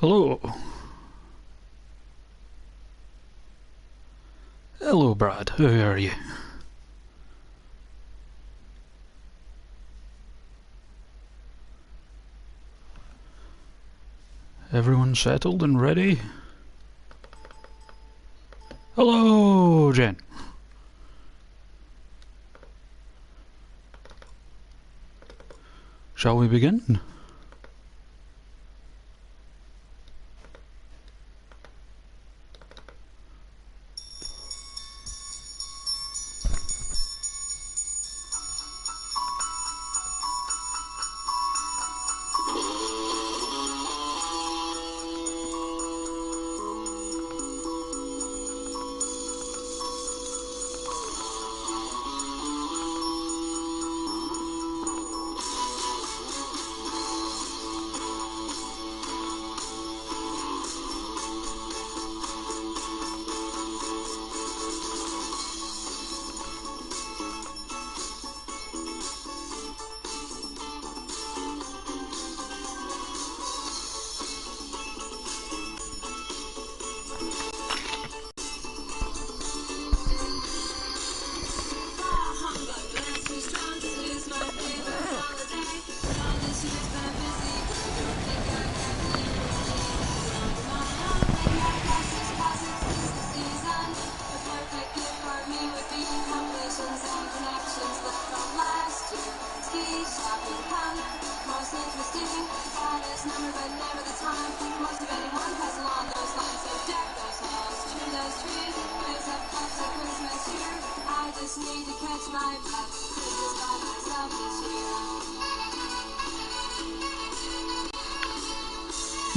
Hello. Hello, Brad. How are you? Everyone settled and ready? Hello, Jen. Shall we begin?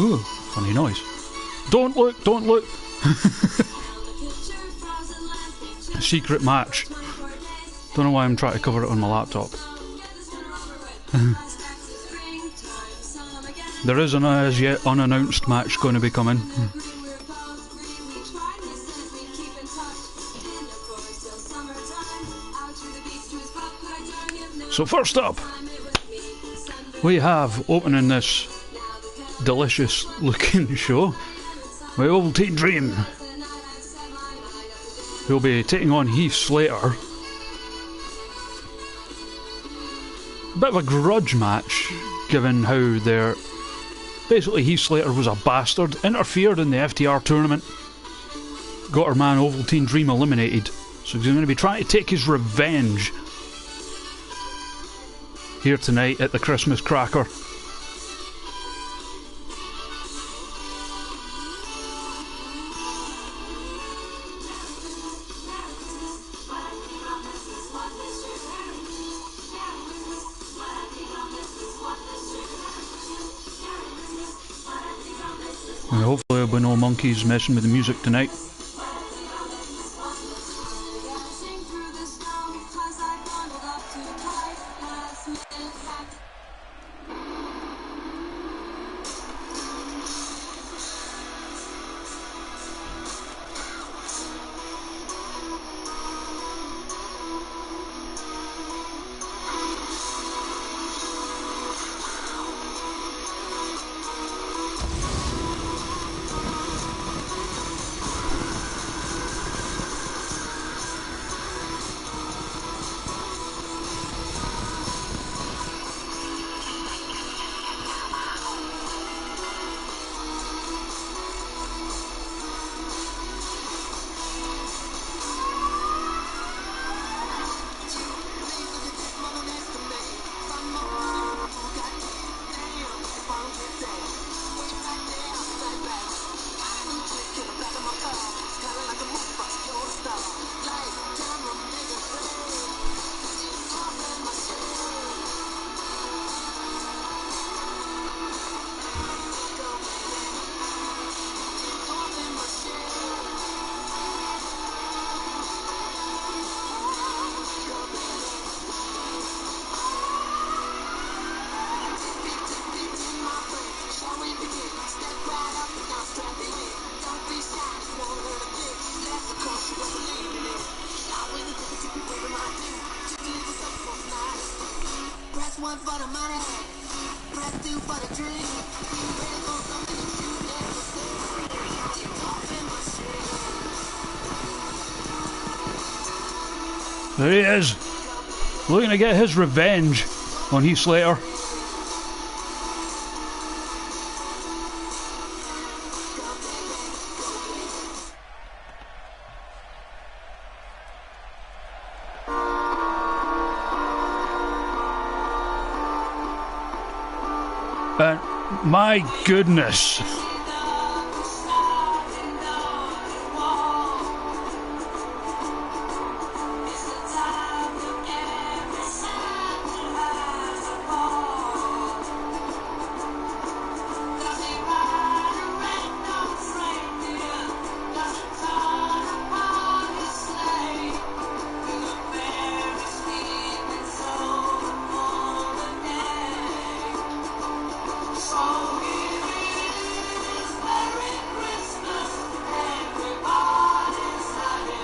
Ooh, funny noise. Don't look, don't look! Secret match. Don't know why I'm trying to cover it on my laptop. There is an as yet unannounced match going to be coming. So first up, we have opening this delicious looking show, my Ovaltine Dream, who'll be taking on Heath Slater. A bit of a grudge match, given how they're... Basically Heath Slater was a bastard, interfered in the FTR tournament, got our man Ovaltine Dream eliminated, so he's going to be trying to take his revenge here tonight at the Christmas Cracker. And hopefully there'll be no monkeys messing with the music tonight. one for the money, press two for the drink. Ready for something to shoot There he is, looking to get his revenge on Heath Slater. And my goodness.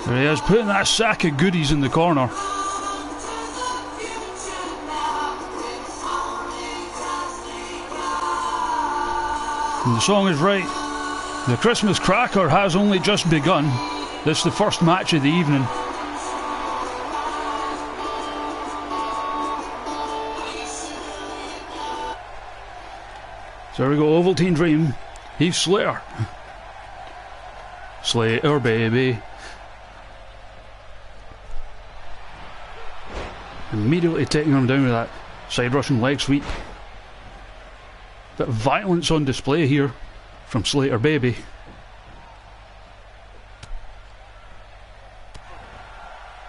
There he is, putting that sack of goodies in the corner. And the song is right. The Christmas cracker has only just begun. This is the first match of the evening. So there we go, Ovaltine Dream, Heath Slater. Slater, baby. Immediately taking him down with that side Russian leg sweep. Bit of violence on display here from Slater, baby.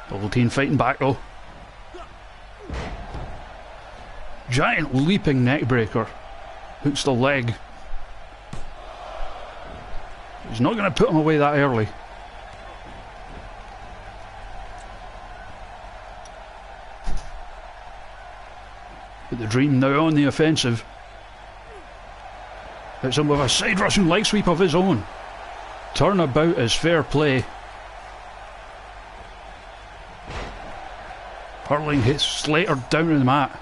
Ovaltine fighting back though. Giant leaping neck breaker. Hooks the leg. He's not going to put him away that early. But the Dream now on the offensive. Hits him with a side Russian leg sweep of his own. Turnabout is fair play. Hurling hits Slater down to the mat.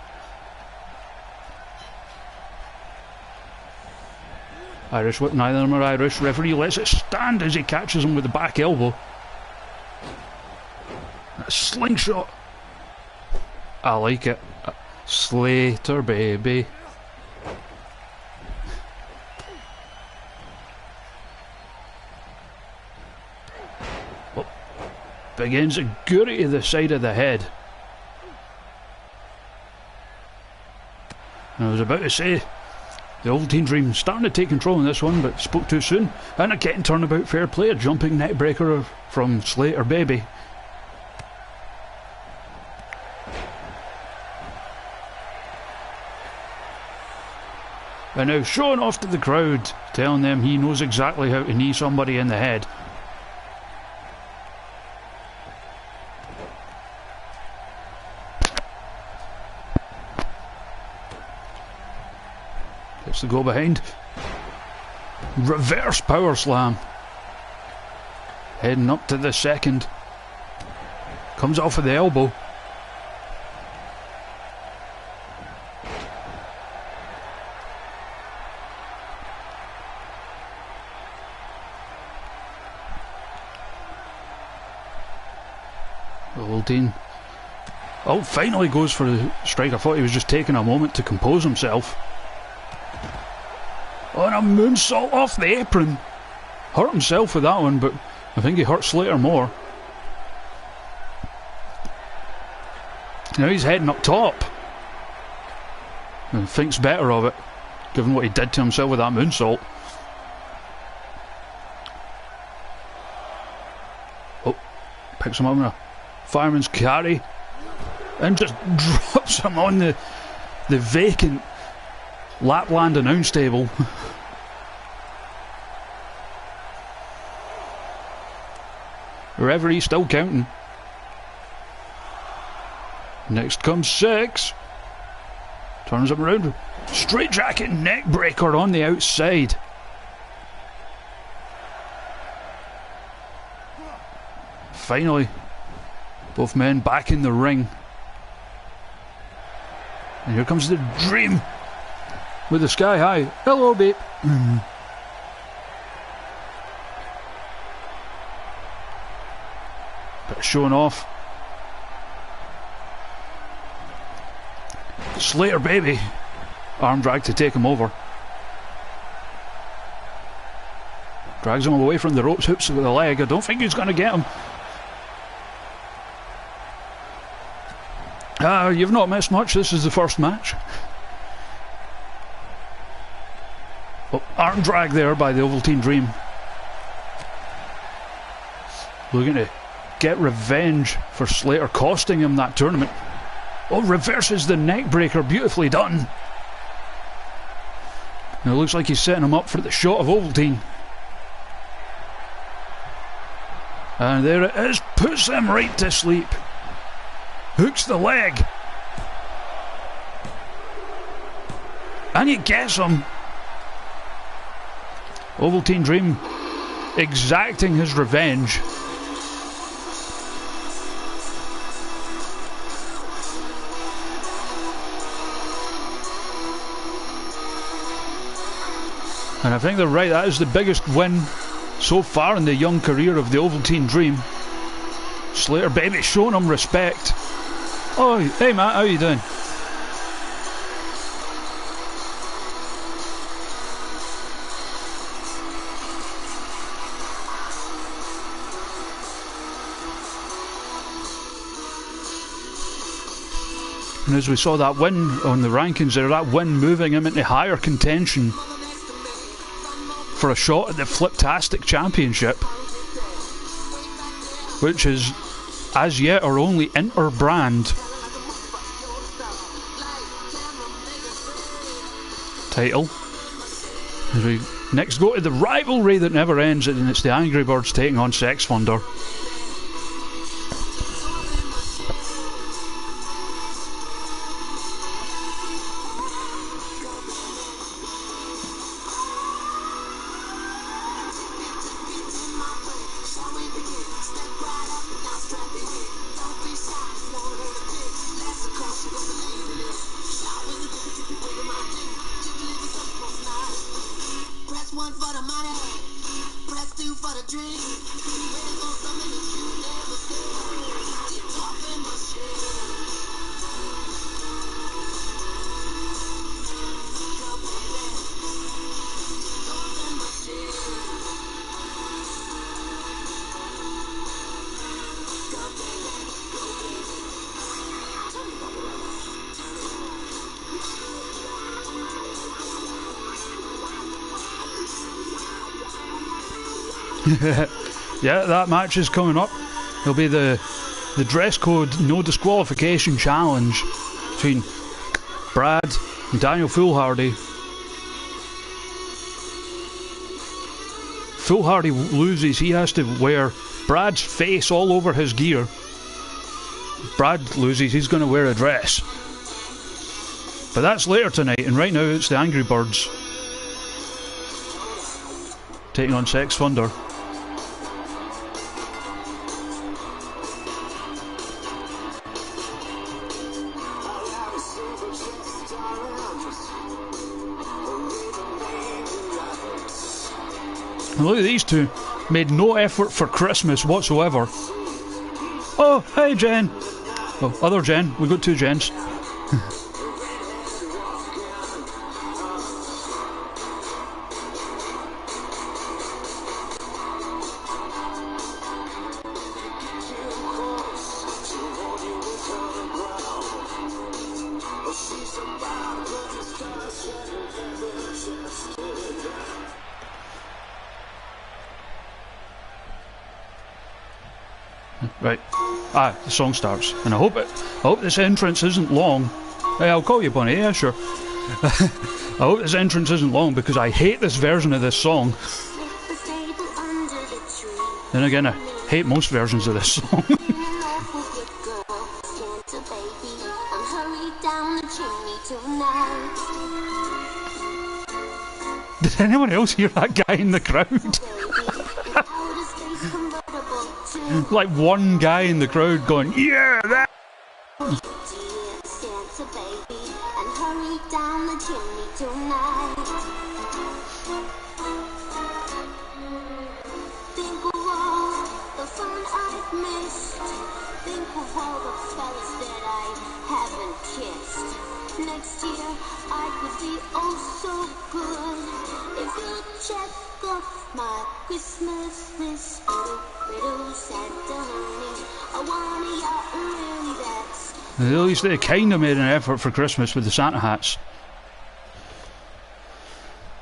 Irish whip, neither of them are Irish. Referee lets it stand as he catches him with the back elbow. A slingshot. I like it. Slater, baby. Well, begins a goody to the side of the head. And I was about to say, the Ovaltine Dream starting to take control in this one, but spoke too soon. And a getting turnabout fair play, a jumping neck breaker from Slater, baby. And now showing off to the crowd, telling them he knows exactly how to knee somebody in the head. Gets the go behind. Reverse power slam. Heading up to the second. Comes off with the elbow. Ovaltine. Oh, finally goes for the strike. I thought he was just taking a moment to compose himself. On a moonsault off the apron. Hurt himself with that one, but I think he hurt Slater more. Now he's heading up top. And thinks better of it, given what he did to himself with that moonsault. Oh, picks him up in a fireman's carry. And just drops him on the vacant Lapland announce table. Referee still counting. Next comes 6. Turns him around. Straight jacket neck breaker on the outside. Finally, both men back in the ring. And here comes the Dream with the sky high. Hello, babe. Bit of showing off. Slater baby. Arm drag to take him over. Drags him away from the ropes, hooks with a leg. I don't think he's going to get him. You've not missed much. This is the first match. Oh, arm drag there by the Ovaltine Dream. Looking to get revenge for Slater costing him that tournament. Oh, reverses the neck breaker. Beautifully done. And it looks like he's setting him up for the shot of Ovaltine. And there it is. Puts him right to sleep. Hooks the leg. And he gets him. Ovaltine Dream exacting his revenge. And I think they're right, that is the biggest win so far in the young career of the Ovaltine Dream. Slater baby showing him respect. Oh, hey Matt, how you doing? And as we saw that win on the rankings there, that win moving him into higher contention for a shot at the Fliptastic Championship, which is as yet our only inter-brand title. As we next go to the rivalry that never ends, and it's the Angry Birds taking on Sex Thunder. Yeah, that match is coming up. It'll be the dress code no disqualification challenge between Brad and Daniel Foolhardy. Foolhardy loses, he has to wear Brad's face all over his gear. Brad loses, he's going to wear a dress. But that's later tonight, and right now it's the Angry Birds taking on Sex Thunder. And look at these two, made no effort for Christmas whatsoever. Oh, hey Jen. Oh, other Jen, we got two Jens. Right. The song starts, and I hope this entrance isn't long. Hey, I'll call you Bunny. Yeah, sure. I hope this entrance isn't long because I hate this version of this song. Then again, I hate most versions of this song. Did anyone else hear that guy in the crowd? Like one guy in the crowd going, yeah, that. Think of all the fun I've missed. Think of all the fellas that I haven't kissed. Next year I could be oh so good. If you check off my Christmas list, little Santa honey, I want a yacht and really that's. At least they kind of made an effort for Christmas with the Santa hats.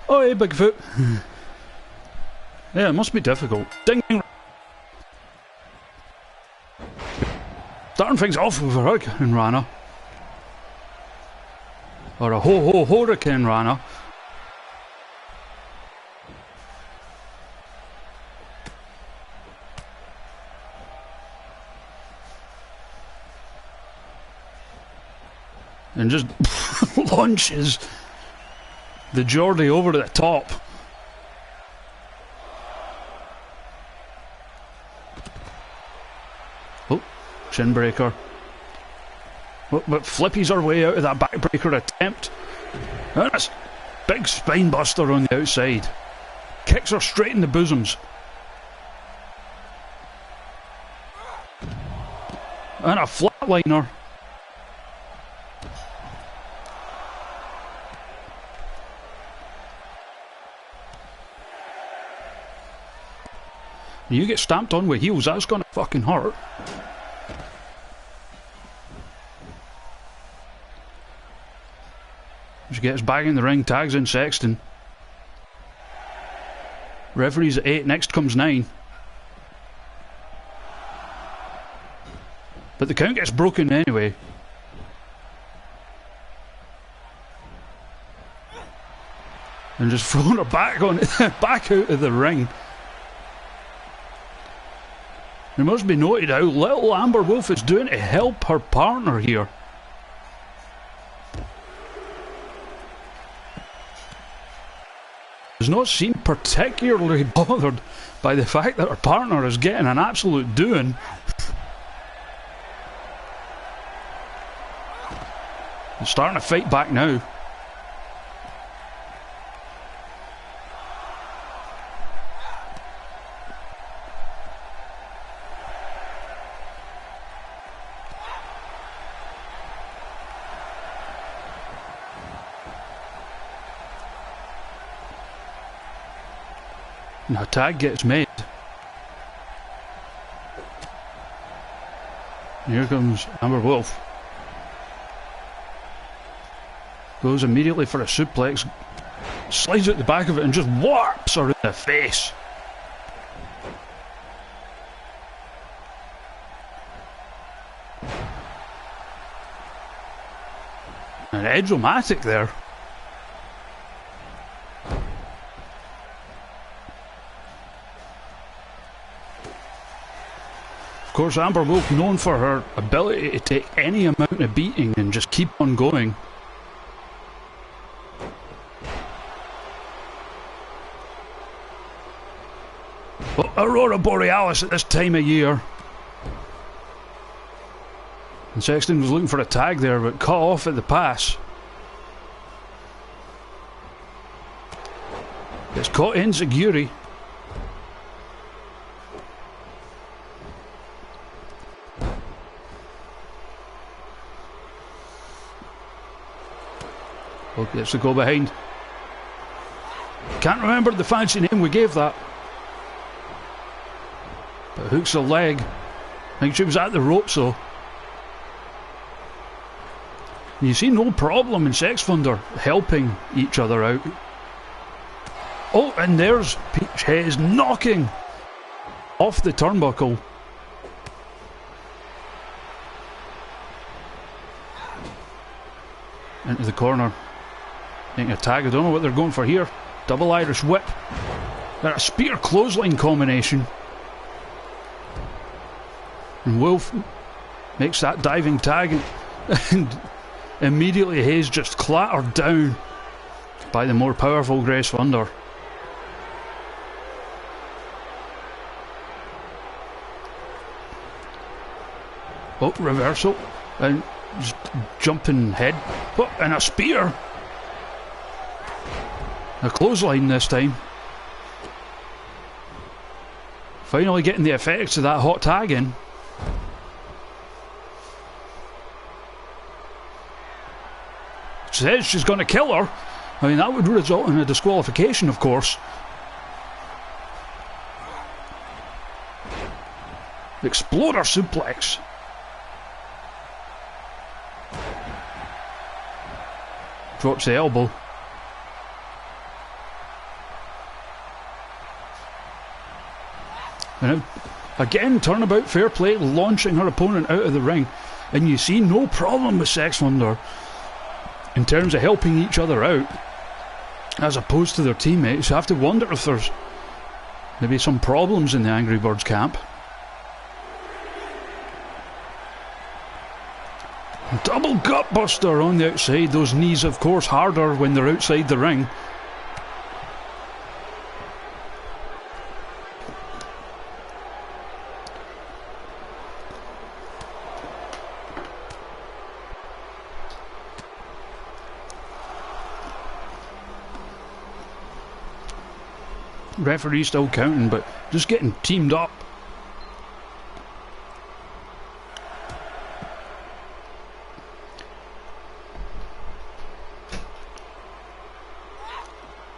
Oh hey Bigfoot. Yeah, it must be difficult. Ding ding. Starting things off with a hurricane Rana. Or a hurricane Rana. And just launches the Geordie over the top. Oh, shin breaker. Oh, but Flippy's our way out of that backbreaker attempt. And that's big spine buster on the outside. Kicks her straight in the bosoms. And a flatliner. You get stamped on with heels, that's gonna fucking hurt. She gets back in the ring, tags in Sexton. Referee's at 8, next comes 9. But the count gets broken anyway. And just throwing her back on back out of the ring. It must be noted how little Amber Wolf is doing to help her partner here. Does not seem particularly bothered by the fact that her partner is getting an absolute doing. She's starting to fight back now. Now tag gets made. And here comes Amber Wolf. Goes immediately for a suplex. Slides out the back of it and just warps her in the face. And Edge-O-Matic there. Of course, Amber Wolf known for her ability to take any amount of beating and just keep on going. But Aurora Borealis at this time of year. And Sexton was looking for a tag there, but cut off at the pass. It's caught in Zaguri. Well, gets to go behind. Can't remember the fancy name we gave that. But hooks the leg. I think she was at the ropes though. You see no problem in Sex Thunder helping each other out. Oh, and there's Peach Hayes knocking off the turnbuckle. Into the corner. Making a tag, I don't know what they're going for here. Double Irish whip. And a spear clothesline combination. And Wolf makes that diving tag and immediately Hayes just clattered down by the more powerful Grace Thunder. Oh, reversal. And just jumping head. Oh, and a spear. A clothesline this time. Finally getting the effects of that hot tag in. says she's going to kill her. I mean, that would result in a disqualification, of course. Exploder suplex. Drops the elbow. And again, turnabout fair play, launching her opponent out of the ring. And you see no problem with Sex Wonder in terms of helping each other out, as opposed to their teammates. You have to wonder if there's maybe some problems in the Angry Birds camp. Double gutbuster on the outside. Those knees, of course, harder when they're outside the ring. Referee still counting, but just getting teamed up.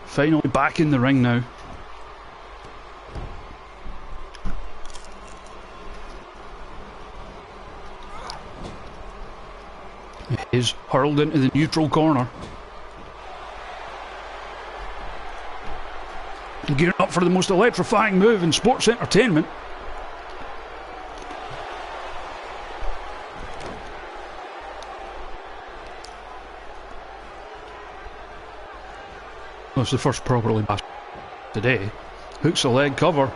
Finally back in the ring now. Is hurled into the neutral corner. Gearing up for the most electrifying move in sports entertainment. Well, it's the first properly bashed today. Hooks the leg cover.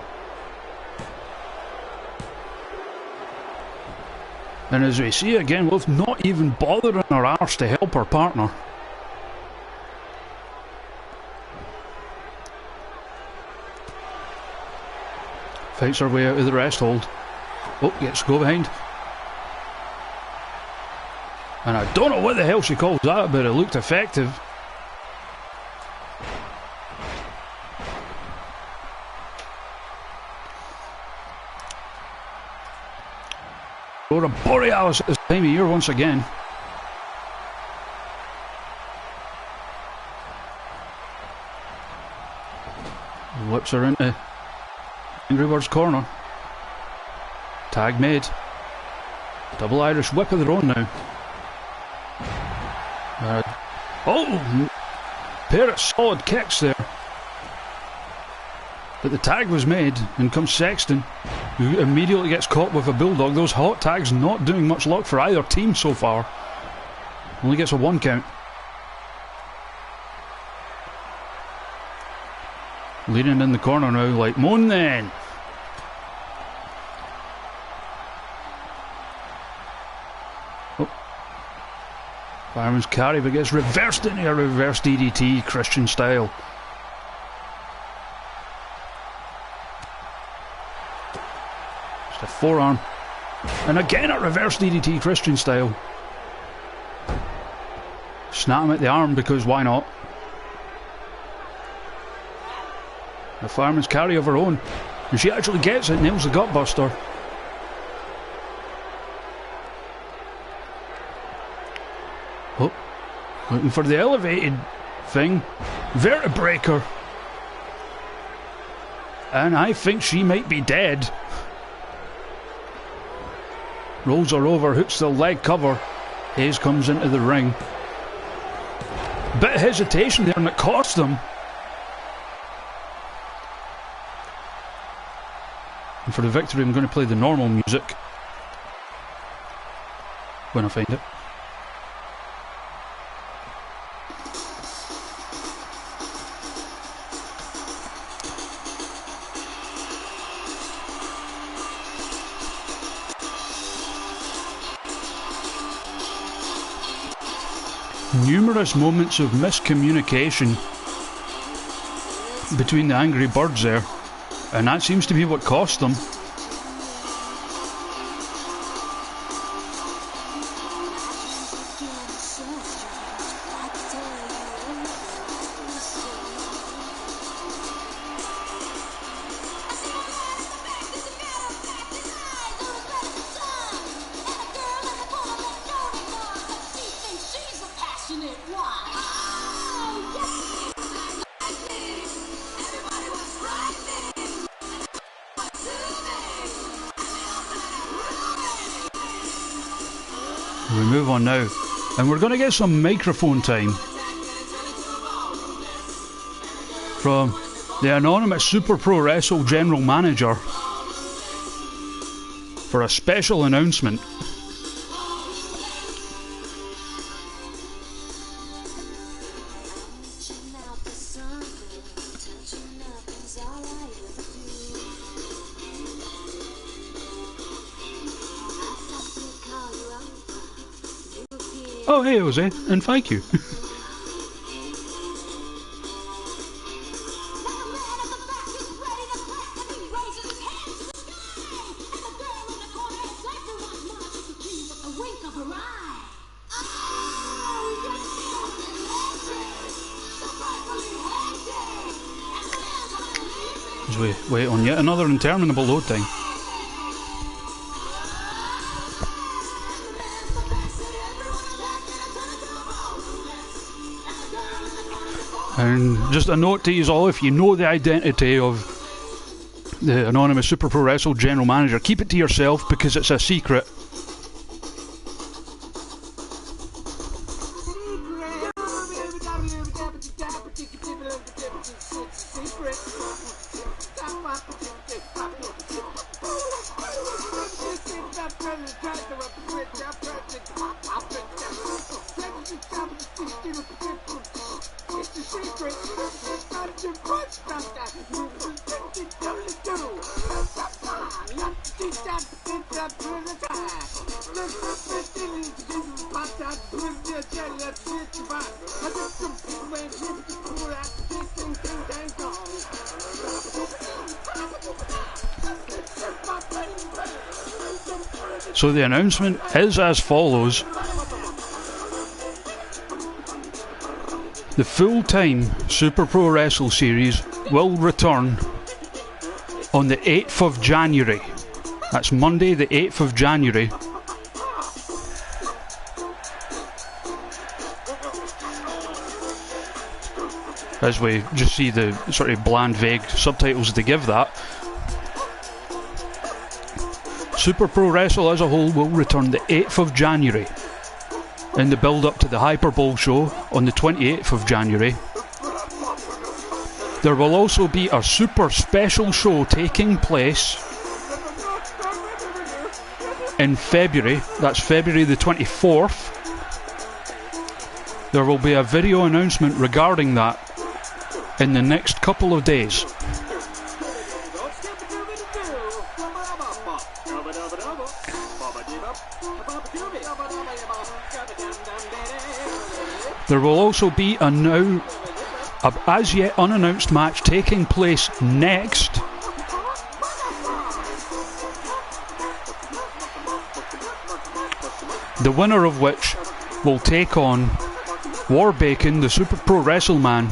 And as we see again, Wolf not even bothering her arse to help her partner. Fights her way out of the rest hold. Oh, gets to go behind. And I don't know what the hell she calls that, but it looked effective. Aurora Borealis at this time of year once again. Whips her into Angry Bird's corner. Tag made. Double Irish whip of their own now. Oh! Pair of solid kicks there. But the tag was made, and comes Sexton, who immediately gets caught with a bulldog. Those hot tags not doing much luck for either team so far. Only gets a 1 count. Leaning in the corner now, like, moan then! Oh. Fireman's carry, but gets reversed into a reverse DDT, Christian style. Just a forearm. And again a reverse DDT, Christian style. Snap him at the arm, because why not? The fireman's carry of her own, and she actually gets it, nails the gutbuster. Oh, looking for the elevated thing, vertebraker, and I think she might be dead. Rolls her over, hooks the leg cover. Hayes comes into the ring. Bit of hesitation there, and it cost them. And for the victory, I'm going to play the normal music when I find it. Numerous moments of miscommunication between the Angry Birds there. And that seems to be what cost them. One. We move on now, and we're going to get some microphone time from the anonymous Super Pro Wrestle General Manager for a special announcement. Oh, hey, Jose, and thank you. As we wait on yet another interminable load time. And just a note to you all, if you know the identity of the anonymous Super Pro Wrestle General Manager, keep it to yourself because it's a secret. So the announcement is as follows. The full-time Super Pro Wrestle series will return on the 8th of January. That's Monday the 8th of January. As we just see the sort of bland, vague subtitles they give that. Super Pro Wrestle as a whole will return the 8th of January in the build-up to the Hyper Bowl show on the 28th of January. There will also be a super special show taking place in February. That's February the 24th. There will be a video announcement regarding that in the next couple of days. There will also be a now as yet unannounced match taking place next. The winner of which will take on Warbacon, the Super Pro Wrestle Man,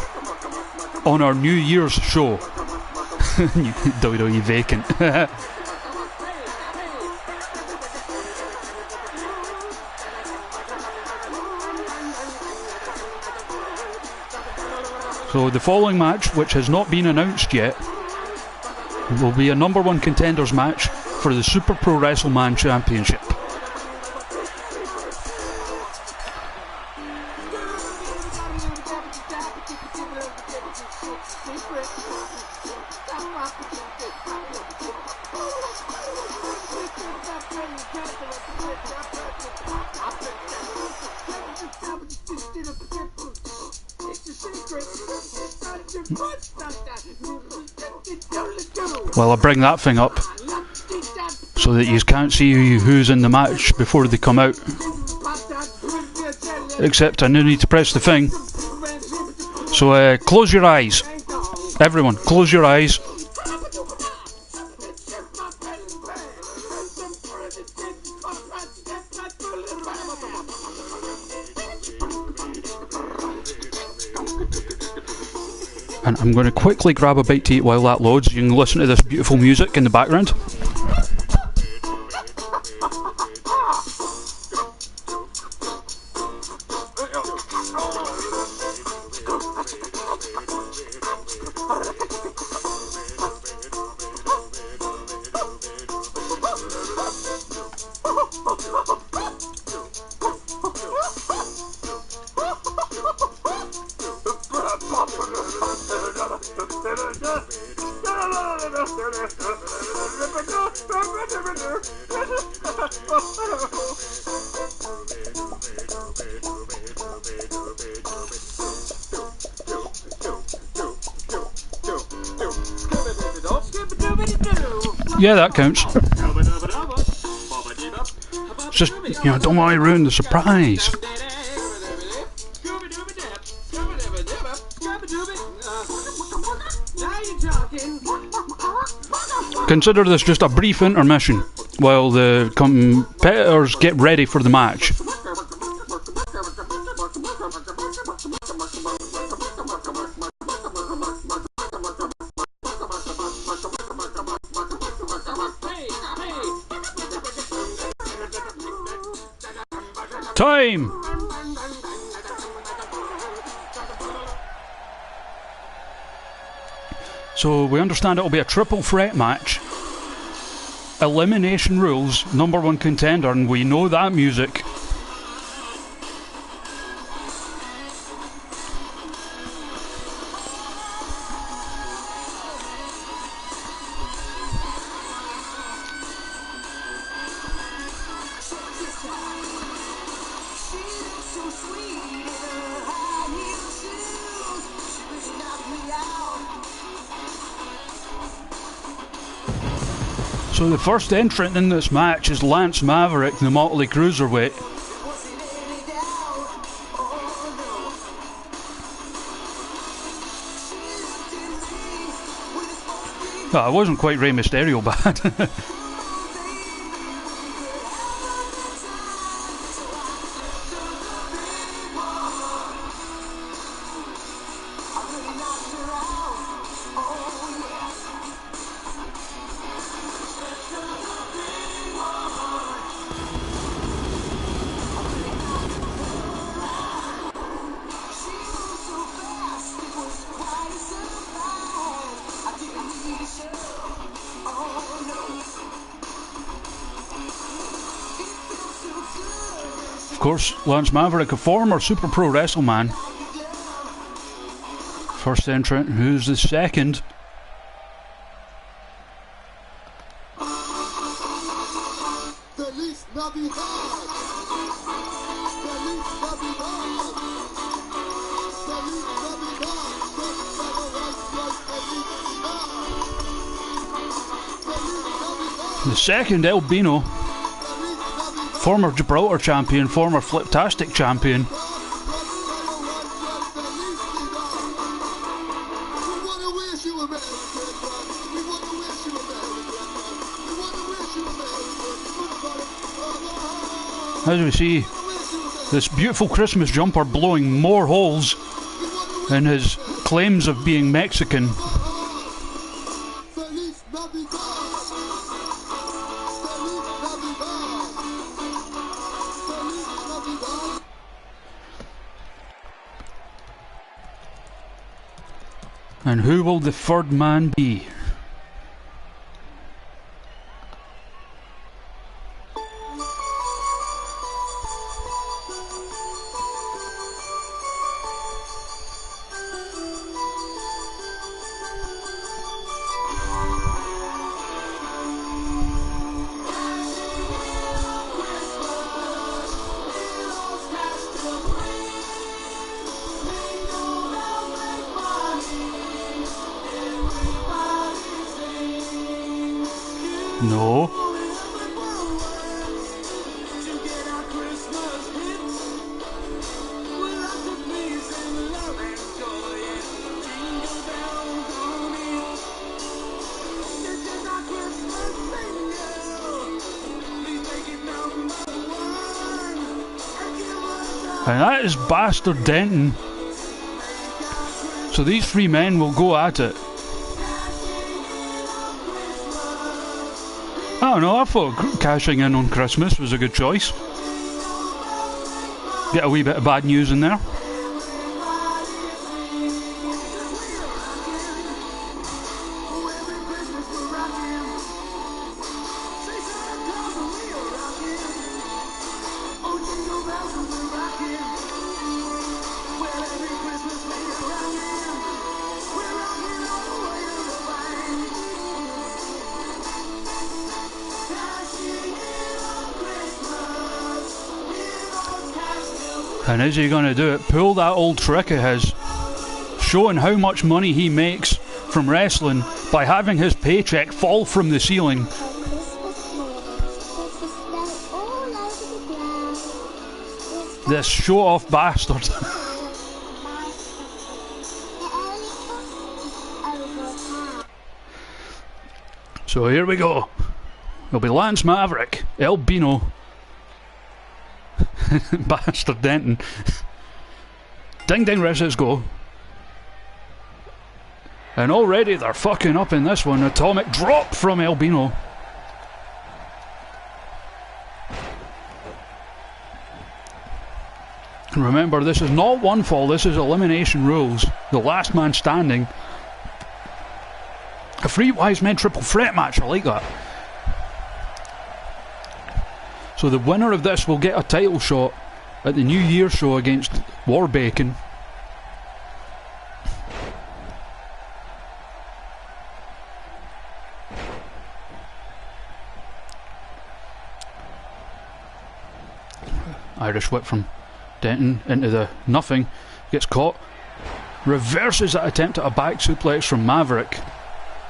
on our New Year's show. WWE vacant. So the following match, which has not been announced yet, will be a number one contenders match for the Super Pro Wrestle Man Championship. Well, I'll bring that thing up so that you can't see who's in the match before they come out. Except I now need to press the thing. So close your eyes. Everyone, close your eyes. And I'm going to quickly grab a bite to eat while that loads. You can listen to this beautiful music in the background. Yeah, that counts. It's just, don't want to ruin the surprise. Consider this just a brief intermission while the competitors get ready for the match. Time! So we understand it'll be a triple threat match. Elimination rules, number one contender, and we know that music. So the first entrant in this match is Lance Maverick, the Motley Cruiserweight. Oh, it wasn't quite Rey Mysterio bad. Of course, Lance Maverick, a former Super Pro Wrestleman. First entrant, who's the second? The second, El Bino, former Gibraltar champion, former Fliptastic champion. As we see, this beautiful Christmas jumper blowing more holes in his claims of being Mexican. And who will the third man be? No. And that is Bastard Denton. So these three men will go at it. I don't know, I thought cashing in on Christmas was a good choice. Get a wee bit of bad news in there. And is he going to do it? Pull that old trick of his, showing how much money he makes from wrestling by having his paycheck fall from the ceiling. This show-off bastard. So here we go. It'll be Lance Maverick, El Bino, Bastard Denton. Ding ding, let's go. And already they're fucking up in this one. Atomic drop from El Bino. Remember, this is not one fall, this is elimination rules. The last man standing. A free wise men triple threat match, I like that. So the winner of this will get a title shot at the New Year show against Warbacon. Irish whip from Denton into the nothing. Gets caught. Reverses that attempt at a back suplex from Maverick.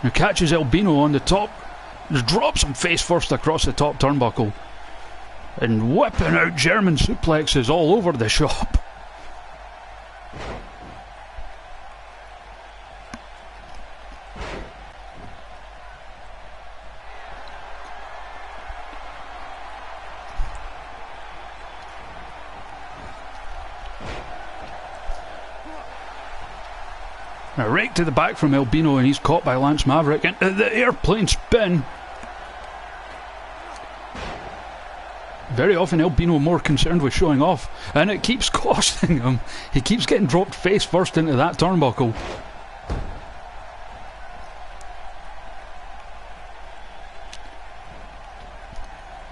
Who catches El Bino on the top. Just drops him face first across the top turnbuckle. And whipping out German suplexes all over the shop. A rake to the back from El Bino, and he's caught by Lance Maverick into the airplane spin. Very often El Bino more concerned with showing off, and it keeps costing him. He keeps getting dropped face first into that turnbuckle.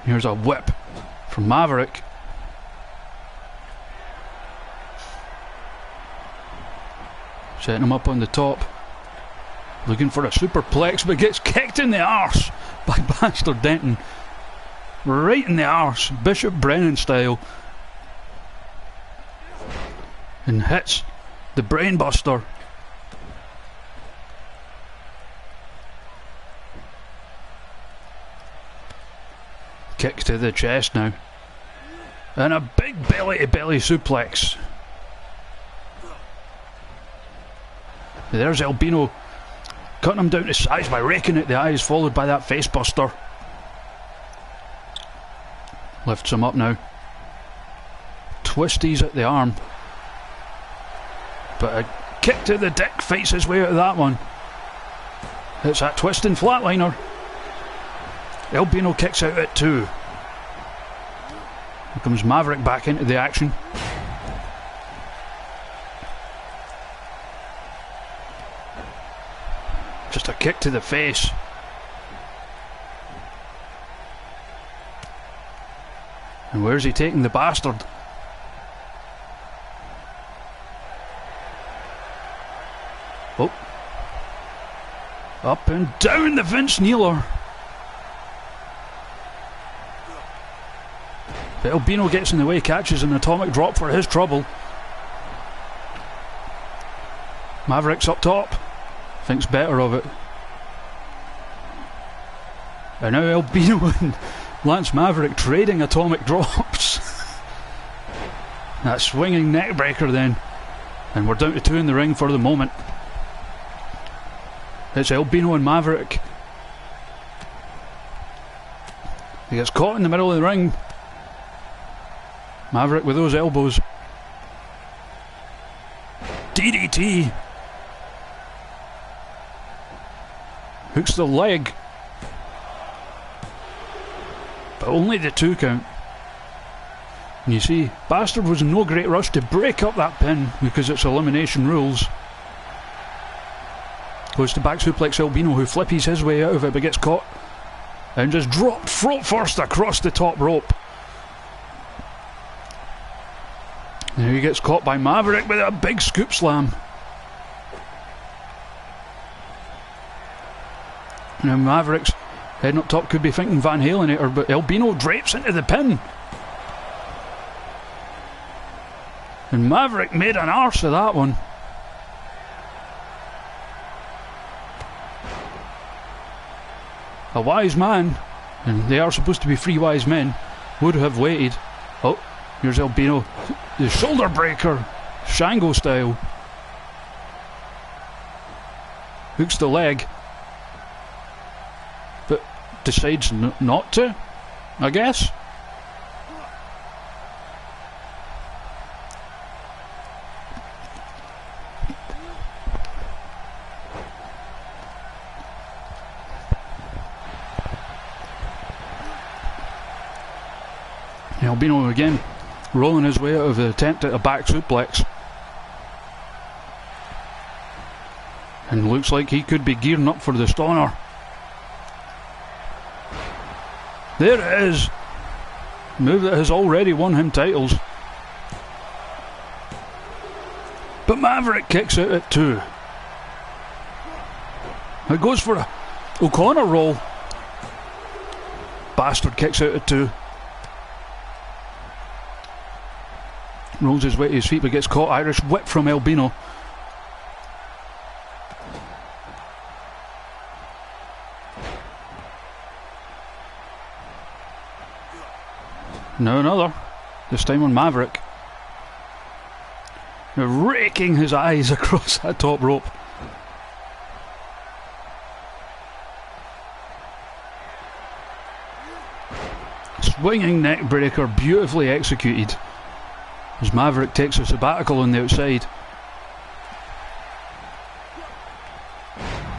Here's a whip from Maverick. Setting him up on the top. Looking for a superplex, but gets kicked in the arse by Bastard Denton. Right in the arse, Bishop Brennan style. And hits the brainbuster. Kick to the chest now. And a big belly to belly suplex. There's El Bino cutting him down to size by raking at the eyes, followed by that face buster. Lifts him up now. Twisties at the arm. But a kick to the dick fights his way out of that one. It's that twisting flatliner. El Bino kicks out at 2. Here comes Maverick back into the action. Just a kick to the face. And where's he taking the bastard? Oh. Up and down the Vince Kneeler. But El Bino gets in the way, catches an atomic drop for his trouble. Maverick's up top. Thinks better of it. And now El Bino and Lance Maverick trading atomic drops. That swinging neckbreaker then. And we're down to 2 in the ring for the moment. It's El Bino and Maverick. He gets caught in the middle of the ring. Maverick with those elbows. DDT. Hooks the leg. But only the 2 count. And you see, Bastard was in no great rush to break up that pin because it's elimination rules. Goes to back suplex El Bino, who flippies his way out of it but gets caught. And just dropped throat first across the top rope. And he gets caught by Maverick with a big scoop slam. Now Maverick's heading up top, could be thinking Van Halenator, but El Bino drapes into the pin. And Maverick made an arse of that one. A wise man, and they are supposed to be three wise men, would have waited. Oh, here's Albino. The shoulder breaker, Shango style. Hooks the leg. But decides not to, I guess. Albino again rolling his way out of the attempt at a back suplex. And looks like he could be gearing up for the stunner. There it is. Move that has already won him titles. But Maverick kicks out at 2. It goes for a O'Connor roll. Bastard kicks out at 2. Rolls his way to his feet but gets caught. Irish whip from Albino. Now another. This time on Maverick. Raking his eyes across that top rope. Swinging neck breaker, beautifully executed. As Maverick takes a sabbatical on the outside.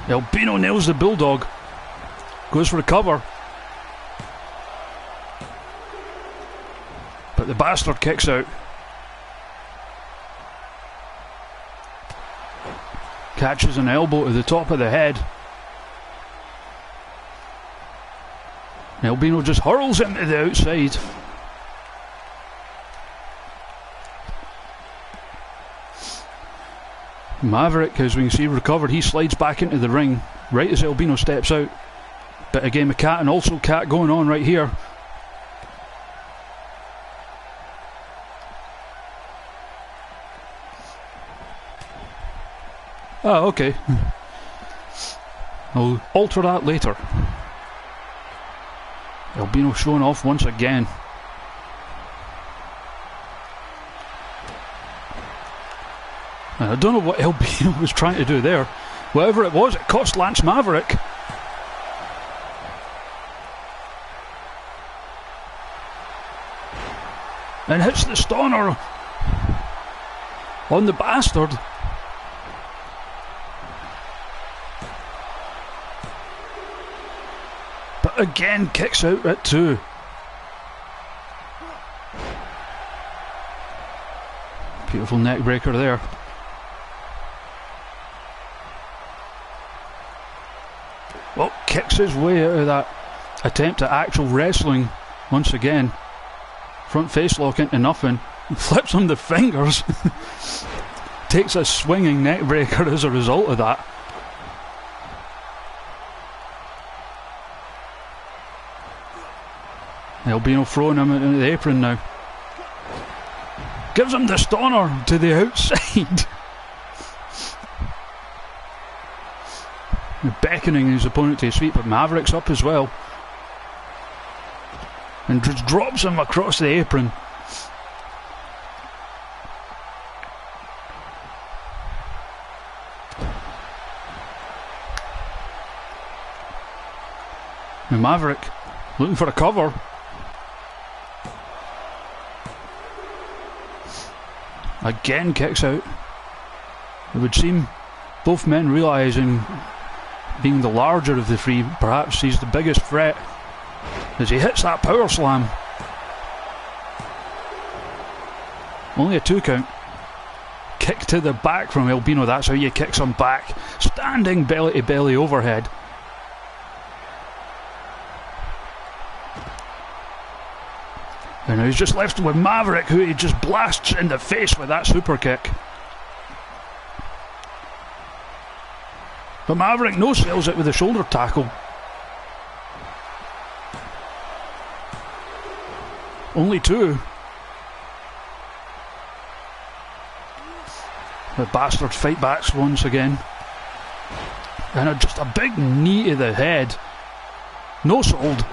Albino nails the bulldog. Goes for a cover. But the bastard kicks out. Catches an elbow to the top of the head. Albino just hurls him to the outside. Maverick, as we can see, recovered. He slides back into the ring right as Albino steps out. Bit of game of cat and also cat going on right here. Oh, okay. I'll alter that later. Albino showing off once again. And I don't know what Albino was trying to do there. Whatever it was, it cost Lance Maverick. And hits the stunner on the bastard. But again kicks out at 2. Beautiful neck breaker there. Well, kicks his way out of that attempt at actual wrestling once again. Front face lock into nothing. Flips on the fingers. Takes a swinging neck breaker as a result of that. Albino throwing him into the apron now. Gives him the stunner to the outside. Beckoning his opponent to his feet, but Maverick's up as well. And just drops him across the apron. And Maverick looking for a cover. Again kicks out. It would seem both men realising, being the larger of the three, perhaps he's the biggest threat as he hits that power slam. Only a 2 count. Kick to the back from Albino. That's how you kick some back. Standing belly to belly overhead. And now he's just left with Maverick, who he just blasts in the face with that super kick. But Maverick no-sells it with a shoulder tackle. Only 2. The bastard fight backs once again. And just a big knee to the head. No sold.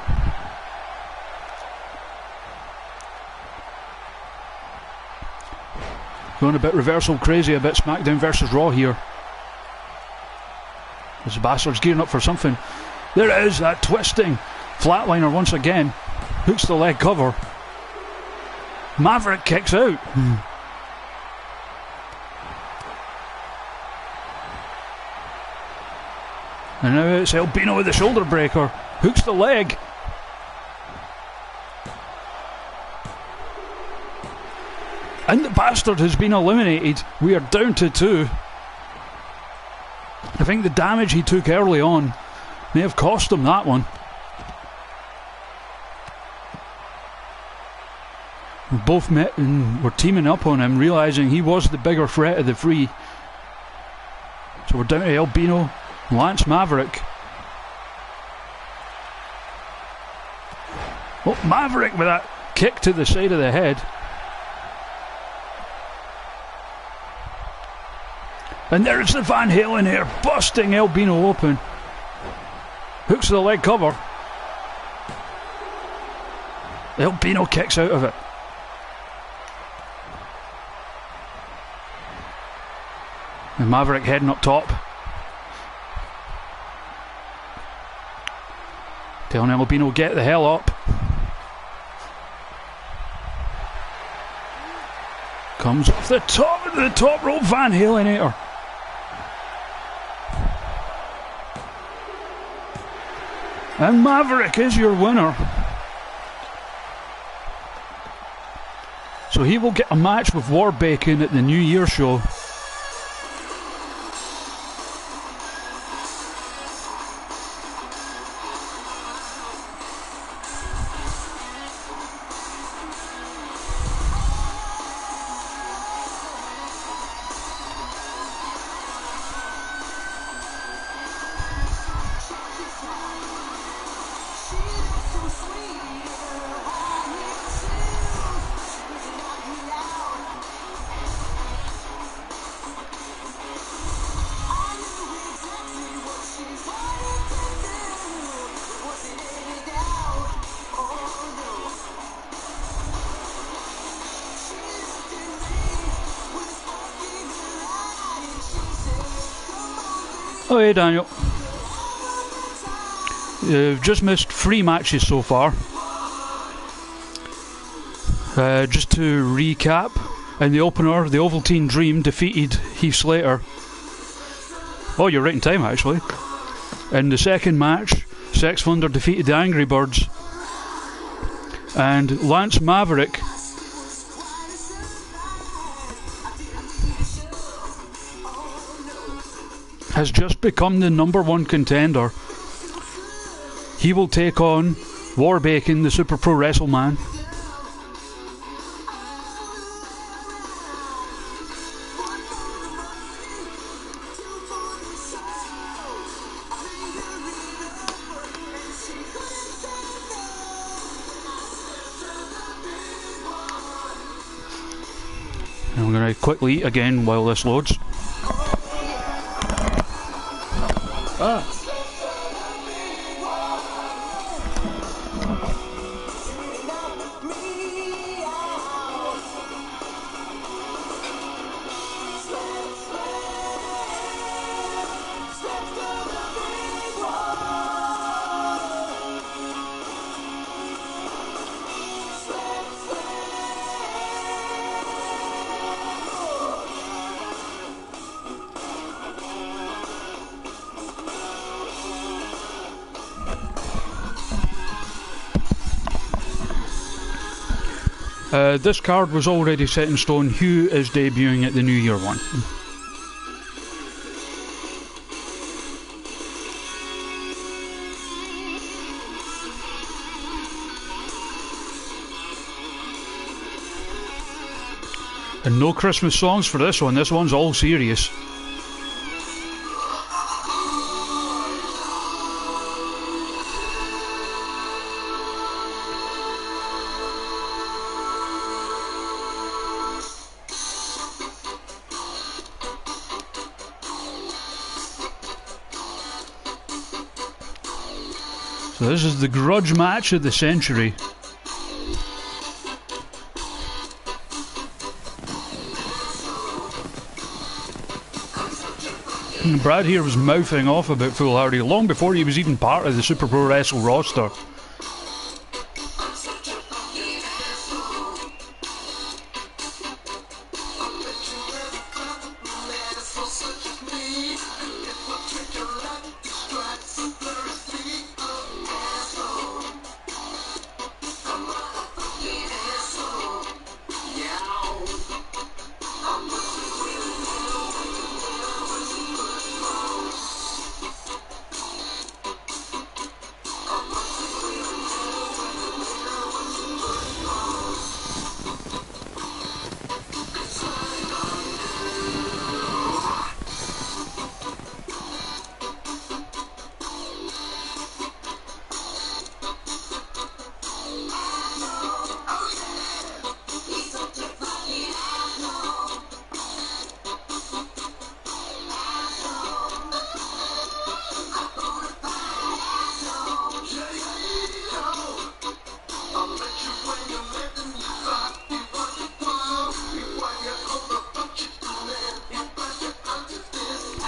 Going a bit reversal crazy, a bit SmackDown versus Raw here. This bastard's gearing up for something. There it is, that twisting. Flatliner once again. Hooks the leg cover. Maverick kicks out. And now it's Albino with the shoulder breaker. Hooks the leg. And the bastard has been eliminated. We are down to 2. I think the damage he took early on may have cost him that one. We both met and were teaming up on him, realising he was the bigger threat of the three. So we're down to Albino, Lance Maverick. Oh, Maverick with that kick to the side of the head. And there's the Van Halen here, busting Albino open. Hooks the leg cover. Albino kicks out of it. And Maverick heading up top. Telling Albino, get the hell up. Comes off the top rope, Van Halenator. And Maverick is your winner. So he will get a match with Warbacon at the New Year show. Oh hey Daniel, you've just missed 3 matches so far. Just to recap, in the opener the Ovaltine Dream defeated Heath Slater. Oh, you're right in time actually. In the second match, Sex Thunder defeated the Angry Birds. And Lance Maverick has just become the #1 contender. He will take on Warbacon, the Super Pro Wrestleman. And I'm going to quickly eat again while this loads. This card was already set in stone. Hugh is debuting at the New Year one. And no Christmas songs for this one. This one's all serious. So this is the grudge match of the century. And Brad here was mouthing off about Foolhardy long before he was even part of the Super Pro Wrestle roster.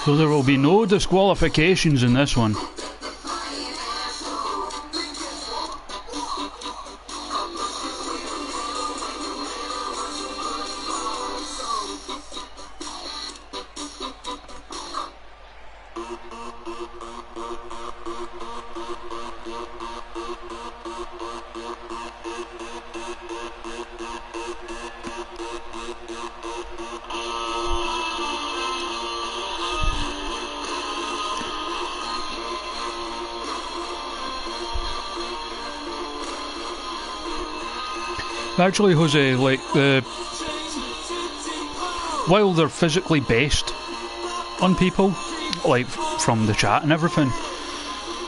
So there will be no disqualifications in this one. Actually, Jose, like, while they're physically based on people, like, from the chat and everything,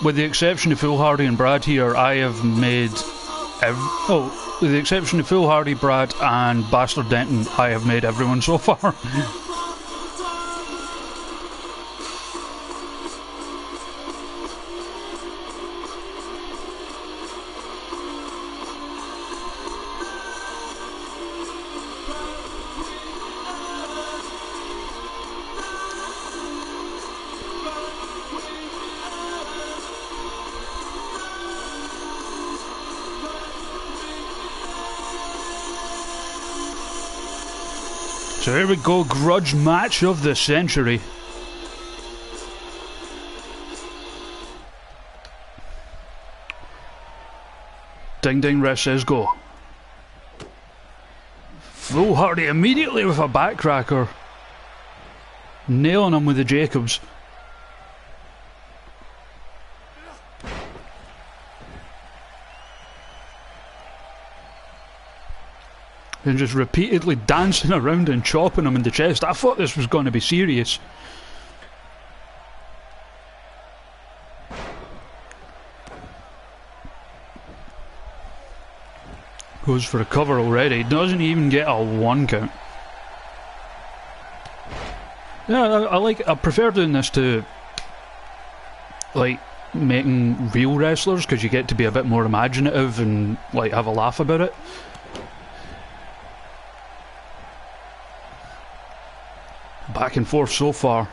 with the exception of Foolhardy and Brad here, I have made with the exception of Foolhardy, Brad and Bastard Denton, I have made everyone so far. So here we go, grudge match of the century. Ding ding, ref says go. Foolhardy immediately with a backcracker. Nailing him with the Jacobs. And just repeatedly dancing around and chopping him in the chest. I thought this was going to be serious. Goes for a cover already. Doesn't even get a 1 count. Yeah, I prefer doing this to, like, making real wrestlers, because you get to be a bit more imaginative and, like, have a laugh about it. Back and forth so far.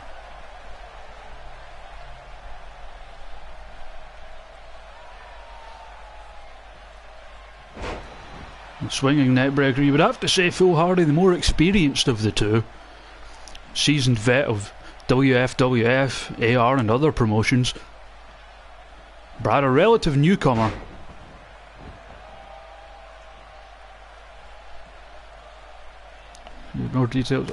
Swinging neckbreaker. You would have to say Foolhardy, the more experienced of the two. Seasoned vet of WFWF, AR and other promotions. Brad, a relative newcomer. More details.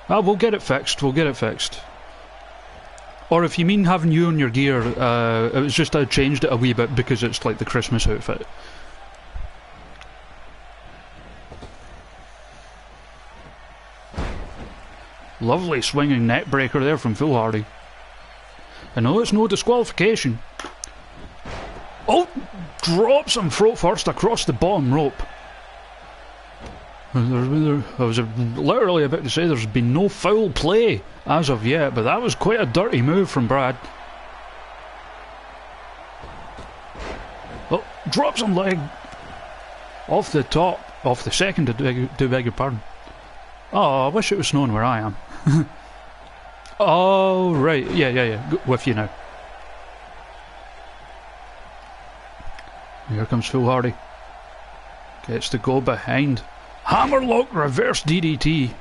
Ah, we'll get it fixed, we'll get it fixed. Or if you mean having you on your gear, it was just I changed it a wee bit because it's like the Christmas outfit. Lovely swinging neck breaker there from Foolhardy. I know it's no disqualification. Oh! Drops him throat first across the bottom rope. I was literally about to say there's been no foul play as of yet, but that was quite a dirty move from Brad. Drops on leg. Off the top. Off the second, do beg your pardon. Oh, I wish it was snowing where I am. Oh, right. Yeah. With you now. Here comes Foolhardy. Gets to go behind. Hammerlock reverse DDT.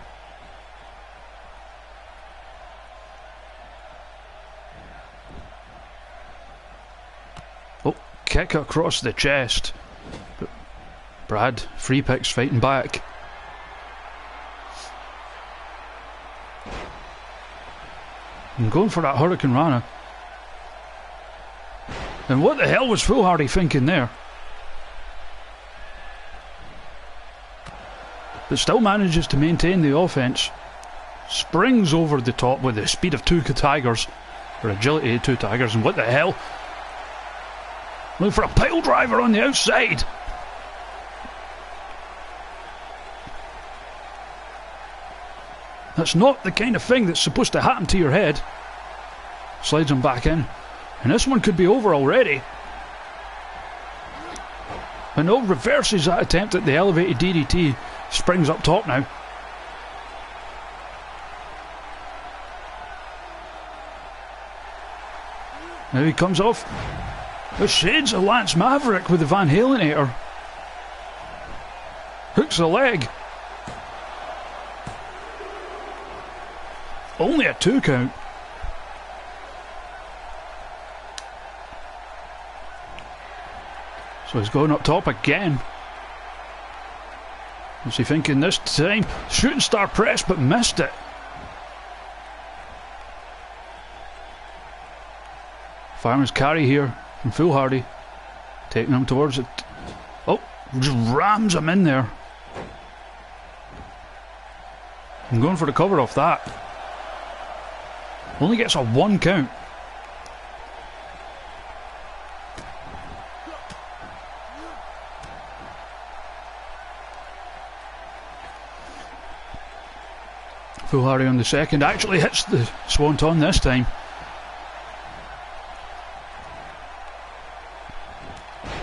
Oh, kick across the chest. But Brad, free picks fighting back. And going for that Hurricane Rana. And what the hell was Foolhardy thinking there? But still manages to maintain the offense. Springs over the top with the speed of two tigers. Or agility of two tigers. And what the hell? Looking for a pile driver on the outside. That's not the kind of thing that's supposed to happen to your head. Slides him back in. And this one could be over already. And no, reverses that attempt at the elevated DDT. Springs up top now. Now he comes off. The shades of Lance Maverick with the Van Halenator. Hooks the leg. Only a 2 count. So he's going up top again. What's he thinking this time? Shooting star press, but missed it. Fireman's carry here from Foolhardy. Taking him towards it. Oh, just rams him in there. I'm going for the cover off that. Only gets a 1 count. Foolhardy on the second. Actually hits the Swanton this time.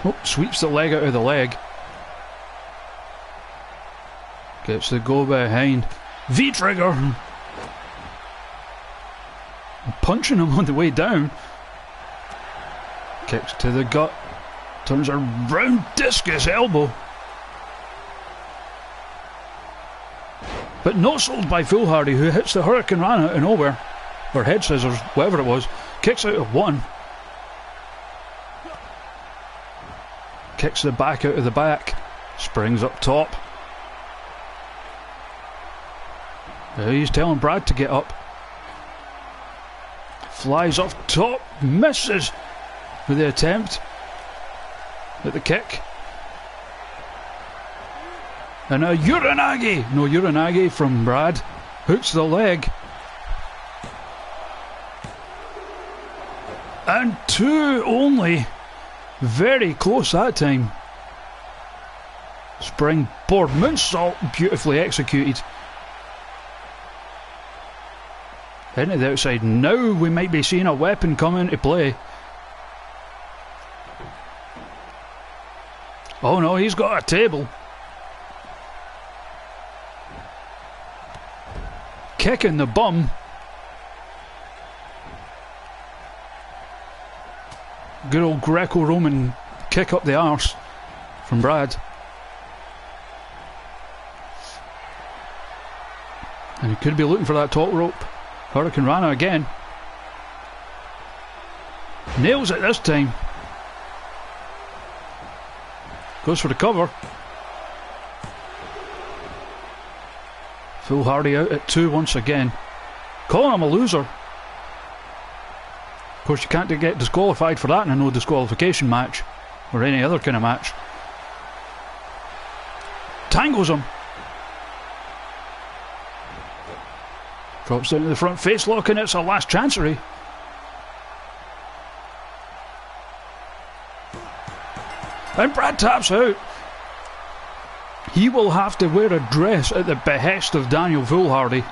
Oh, sweeps the leg out of the leg. Gets the go behind. V-trigger. Punching him on the way down. Kicks to the gut. Turns a round discus elbow. But not sold by Foolhardy, who hits the Hurricane Rana out of nowhere. Or head scissors, whatever it was. Kicks out of 1. Kicks the back out of the back. Springs up top. Now he's telling Brad to get up. Flies off top. Misses with the attempt at the kick. And a Uranage. No, Uranage from Brad. Hooks the leg. And 2 only. Very close that time. Springboard moonsault, beautifully executed. Into the outside. Now we might be seeing a weapon come into play. Oh no, he's got a table. Kick in the bum. Good old Greco-Roman kick up the arse from Brad. And he could be looking for that top rope. Hurricane Rana again. Nails it this time. Goes for the cover. Foolhardy out at 2 once again. Calling him a loser. Of course, you can't get disqualified for that in a no disqualification match. Or any other kind of match. Tangles him. Drops down to the front face lock, and it's a last chancery. And Brad taps out. He will have to wear a dress at the behest of Daniel Foolhardy.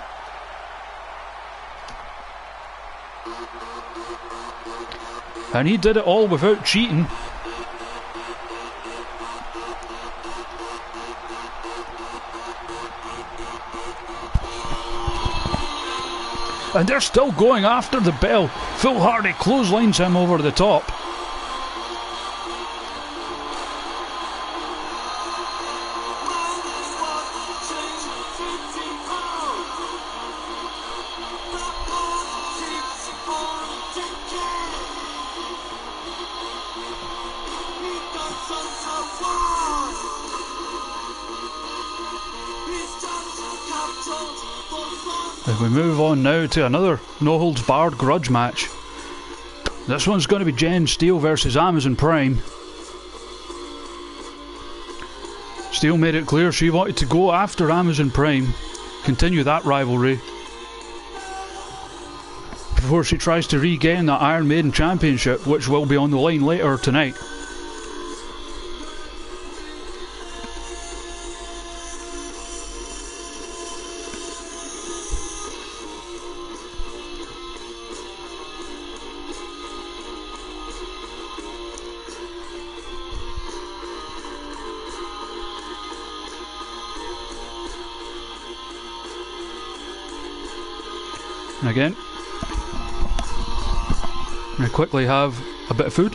And he did it all without cheating. And they're still going after the bell. Phil Hardy clotheslines him over the top. And we move on now to another no-holds-barred grudge match. This one's going to be Jen Steele versus Amazon Prime. Steele made it clear she wanted to go after Amazon Prime, continue that rivalry, before she tries to regain that Iron Maiden Championship, which will be on the line later tonight. And again, I quickly have a bit of food.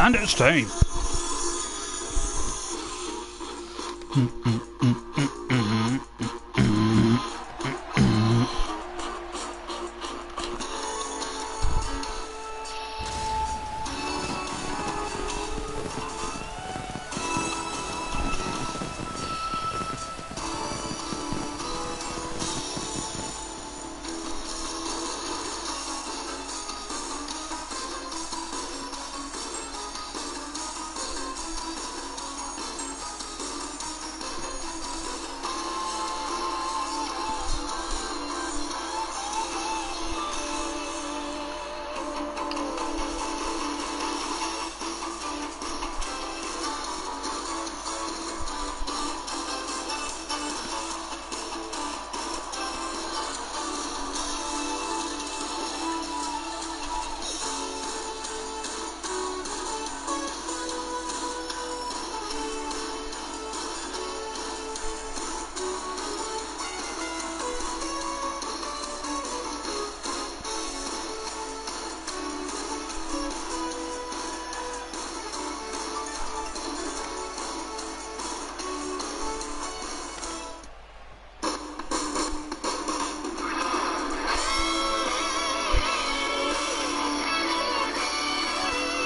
And it's time.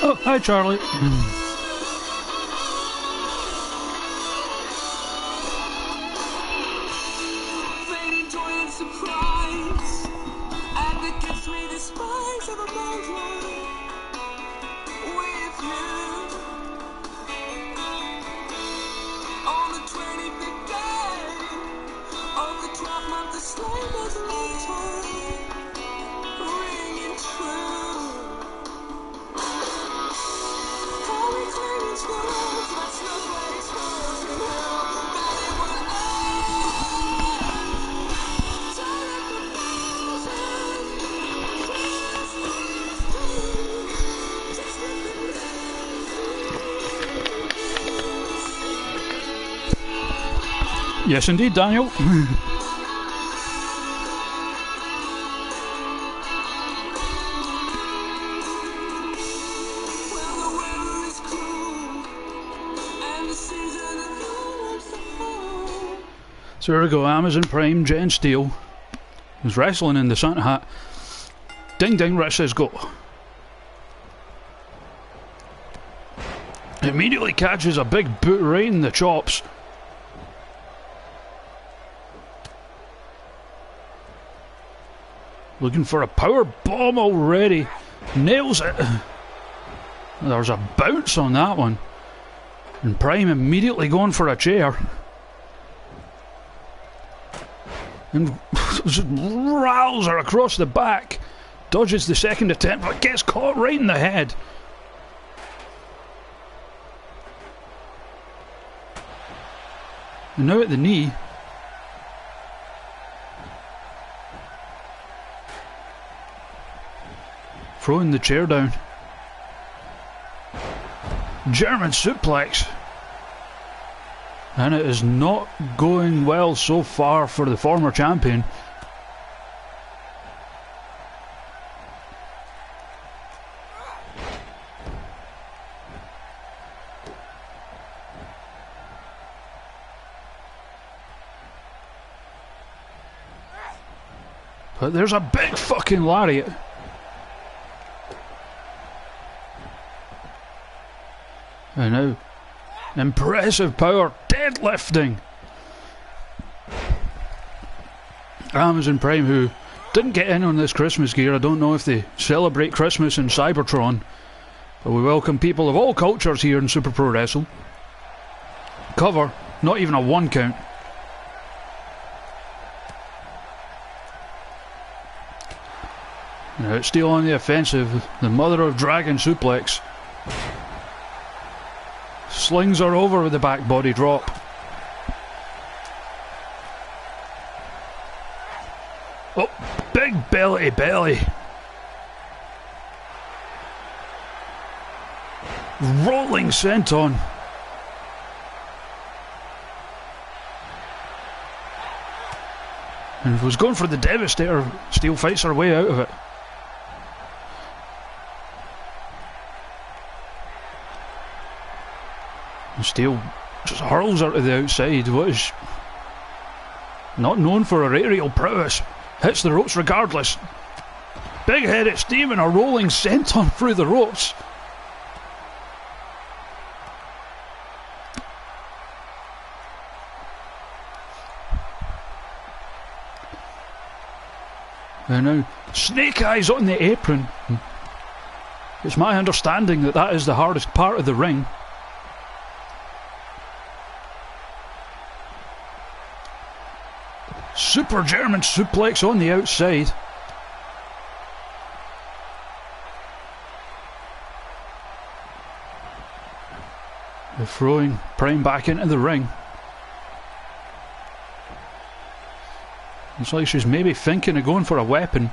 Oh, hi Charlie. Fading joy and surprise, advocates may despise of a moment with you. On the 25th day of the 12th month, the slave was a long time, ringing true. Yes, indeed, Daniel. So here we go, Amazon Prime, Jen Steele is wrestling in the Santa hat. Ding ding, Rich says go. Immediately catches a big boot right in the chops. Looking for a power bomb already. Nails it. There's a bounce on that one. And Prime immediately going for a chair. And just rattles her across the back. Dodges the second attempt, but gets caught right in the head. And now at the knee. Throwing the chair down. German suplex. And it is not going well so far for the former champion. But there's a big fucking lariat. And now, impressive power deadlifting. Amazon Prime, who didn't get in on this Christmas gear. I don't know if they celebrate Christmas in Cybertron, but we welcome people of all cultures here in Super Pro Wrestle. Cover, not even a 1 count. Now it's still on the offensive. The Mother of Dragon suplex. Slings her over with the back body drop. Oh, big belly to belly. Rolling senton. And was going for the Devastator. Steel fights her way out of it. Steel just hurls her to the outside. What is not known for her aerial prowess. Hits the ropes regardless. Big head at steam and a rolling senton through the ropes. And now Snake Eyes on the apron. It's my understanding that that is the hardest part of the ring. Super German suplex on the outside. They're throwing Prime back into the ring. It's like she's maybe thinking of going for a weapon.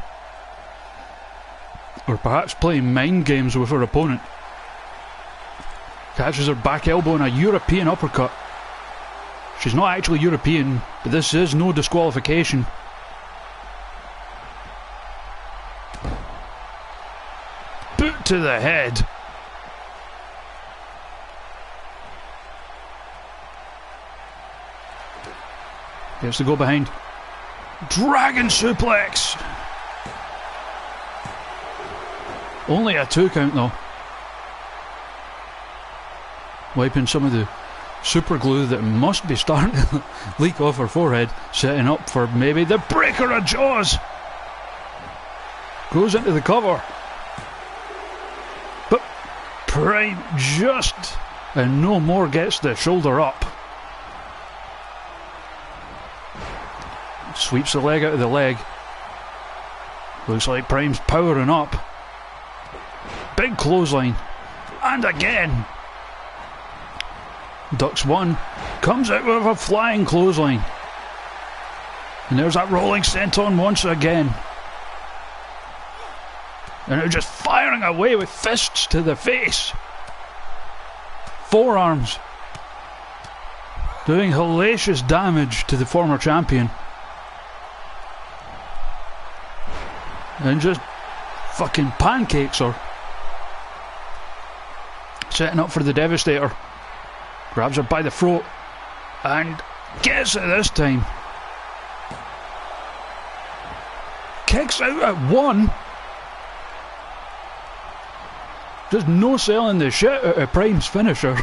Or perhaps playing mind games with her opponent. Catches her back elbow in a European uppercut. She's not actually European, but this is no disqualification. Boot to the head. Gets to go behind. Dragon suplex. Only a 2 count though. Wiping some of the super glue that must be starting to leak off her forehead, setting up for maybe the breaker of jaws. Goes into the cover, but Prime just and no more gets the shoulder up. Sweeps the leg out of the leg. Looks like Prime's powering up. Big clothesline, and again. Ducks one, comes out with a flying clothesline. And there's that rolling senton once again. And they're just firing away with fists to the face. Forearms. Doing hellacious damage to the former champion. And just fucking pancakes her. Setting up for the Devastator. Grabs her by the throat and gets it this time. Kicks out at 1. Just no selling the shit out of Prime's finisher.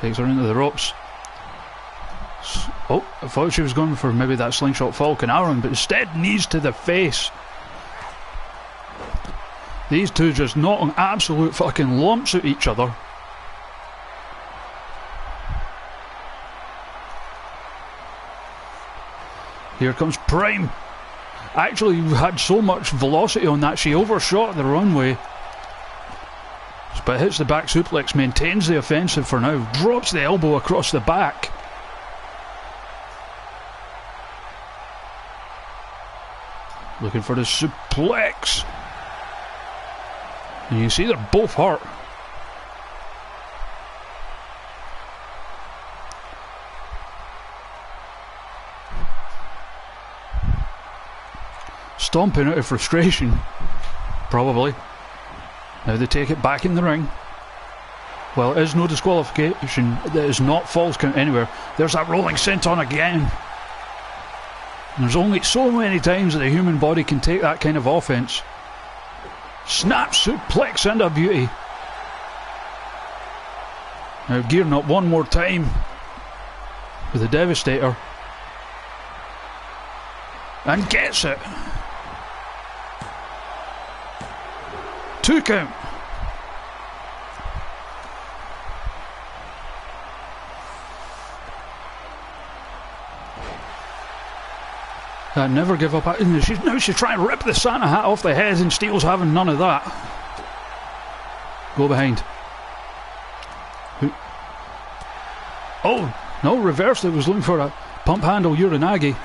Takes her into the ropes. Oh, I thought she was going for maybe that slingshot Falcon Arrow, but instead knees to the face. These two just knocking absolute fucking lumps at each other. Here comes Prime. Actually had so much velocity on that she overshot the runway. But hits the back suplex, maintains the offensive for now, drops the elbow across the back. Looking for the suplex. And you see they're both hurt. Stomping out of frustration, probably. Now they take it back in the ring. Well, it is no disqualification. It is not false count anywhere. There's that rolling senton again. And there's only so many times that the human body can take that kind of offense. Snap suplex and a beauty. Now gearing up one more time with the Devastator. And gets it. 2 count. Never give up. She's trying to rip the Santa hat off the head, and Steele's having none of that. Go behind. Oh, no, reversed it. Was looking for a pump handle Uranagi.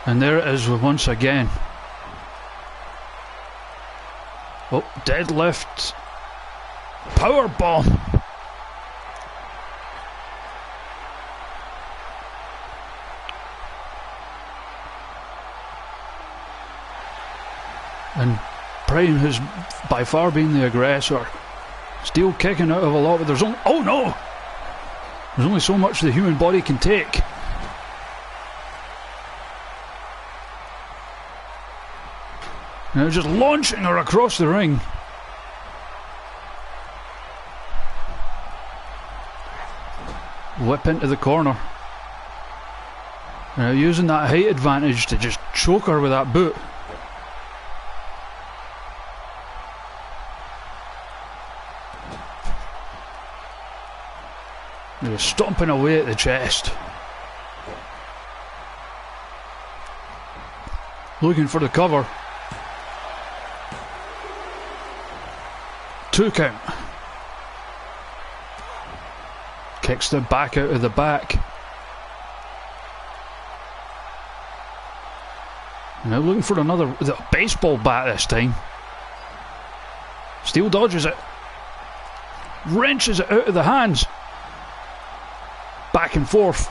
And there it is once again. Oh, deadlift. Power bomb. And Prime has by far been the aggressor. Steele kicking out of a lot, but there's only... Oh no! There's only so much the human body can take. Now just launching her across the ring. Whip into the corner. Now using that height advantage to just choke her with that boot. They're stomping away at the chest. Looking for the cover. 2 count. Kicks the back out of the back. Now looking for another baseball bat this time. Steele dodges it. Wrenches it out of the hands. Back and forth.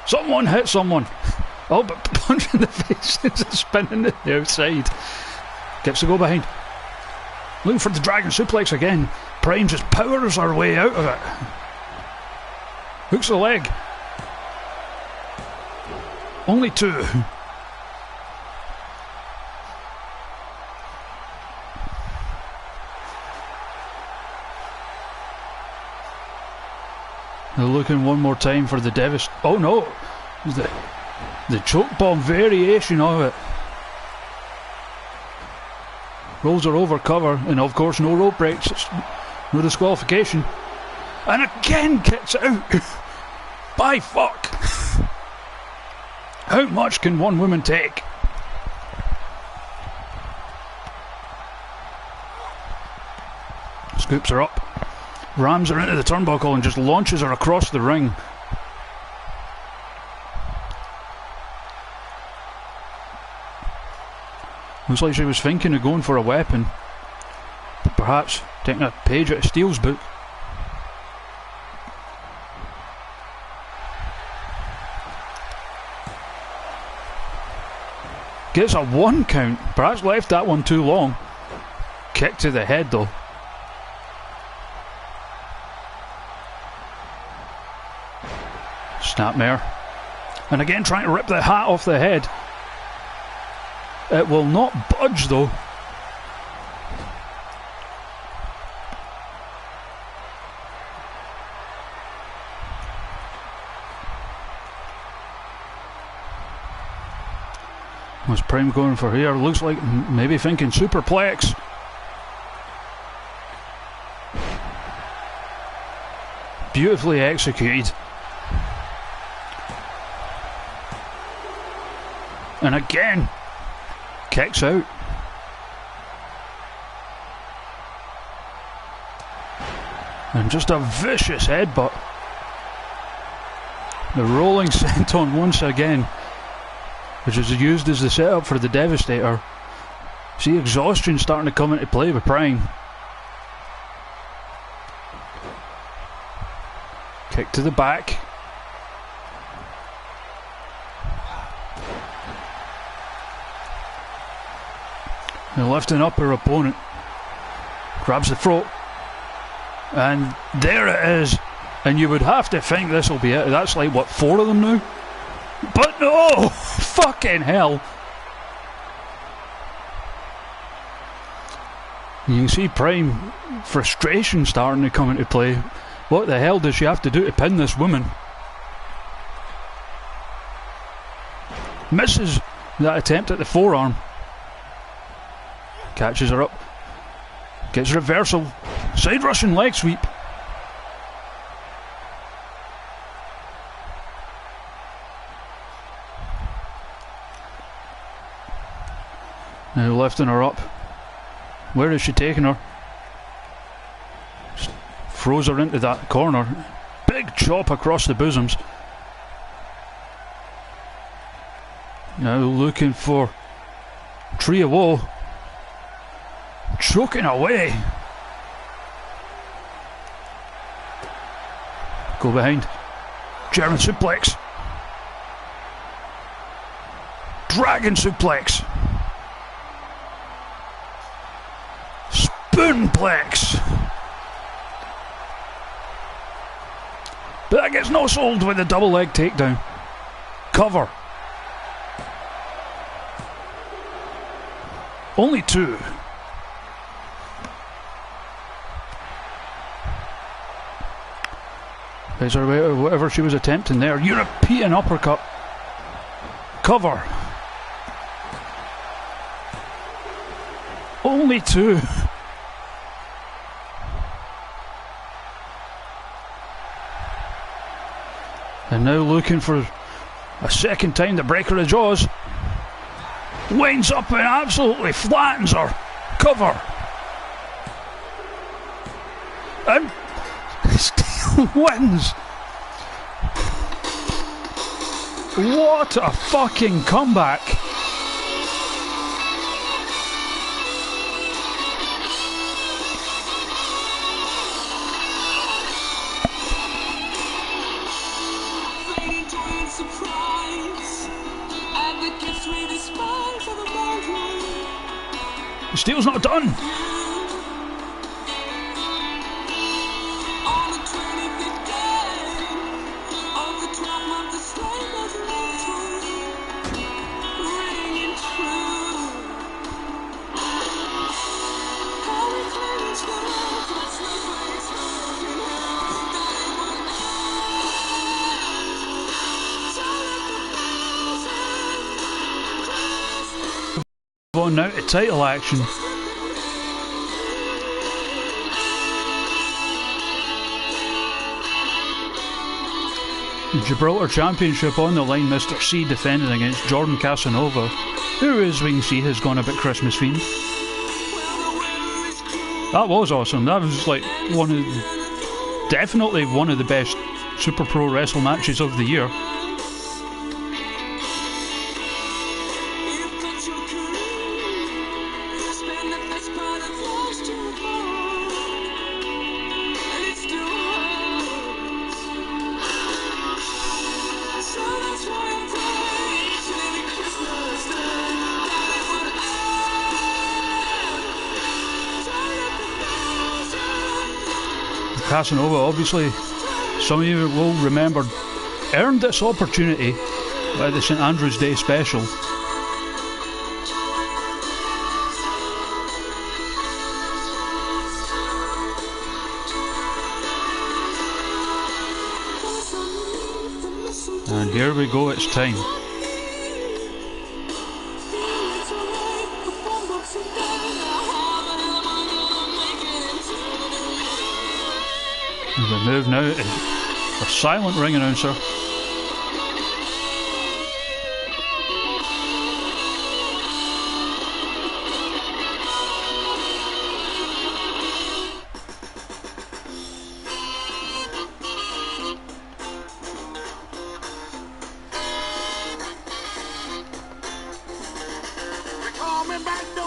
Someone hit someone. Oh, but punch in the face. It's a spinning to the outside. Gets to go behind. Looking for the dragon suplex again. Prime just powers her way out of it. Hooks the leg. Only 2. They're looking one more time for the Devist. Oh no! The choke bomb variation of it. Rolls her over cover, and of course no rope breaks, no disqualification. And again kicks out. By fuck! How much can one woman take? Scoops her up, rams her into the turnbuckle and just launches her across the ring. Looks like she was thinking of going for a weapon. Perhaps taking a page out of Steele's book. Gets a 1 count. Perhaps left that one too long. Kick to the head though. Snapmare. And again trying to rip the hat off the head. It will not budge though. What's Prime going for here? Looks like maybe thinking superplex. Beautifully executed. And again, kicks out. And just a vicious headbutt. The rolling senton once again, which is used as the setup for the Devastator. See exhaustion starting to come into play with Prime. Kick to the back. And lifting up her opponent. Grabs the throat. And there it is. And you would have to think this will be it. That's like, what, 4 of them now? But no! Fucking hell! You can see Prime frustration starting to come into play. What the hell does she have to do to pin this woman? Misses that attempt at the forearm. Catches her up. Gets reversal. Side Russian leg sweep. Now lifting her up. Where is she taking her? Just throws her into that corner. Big chop across the bosoms. Now looking for Tree of Woe. Choking away. Go behind. German suplex. Dragon suplex. Spoonplex. But that gets no sold with the double leg takedown. Cover. Only 2. Is her whatever she was attempting there. European uppercut. Cover. Only 2. And now looking for a second time to break her of jaws. Winds up and absolutely flattens her. Cover. And still wins. What a fucking comeback. The steel's not done. On now to title action. Gibraltar Championship on the line. Mr. C defending against Jordan Casanova, who, as we can see, has gone a bit Christmas themed. That was awesome. That was like definitely one of the best Super Pro Wrestle matches of the year. Casanova, obviously, some of you will remember earned this opportunity by the St Andrew's Day special. And here we go, it's time. The move now is a silent ring announcer.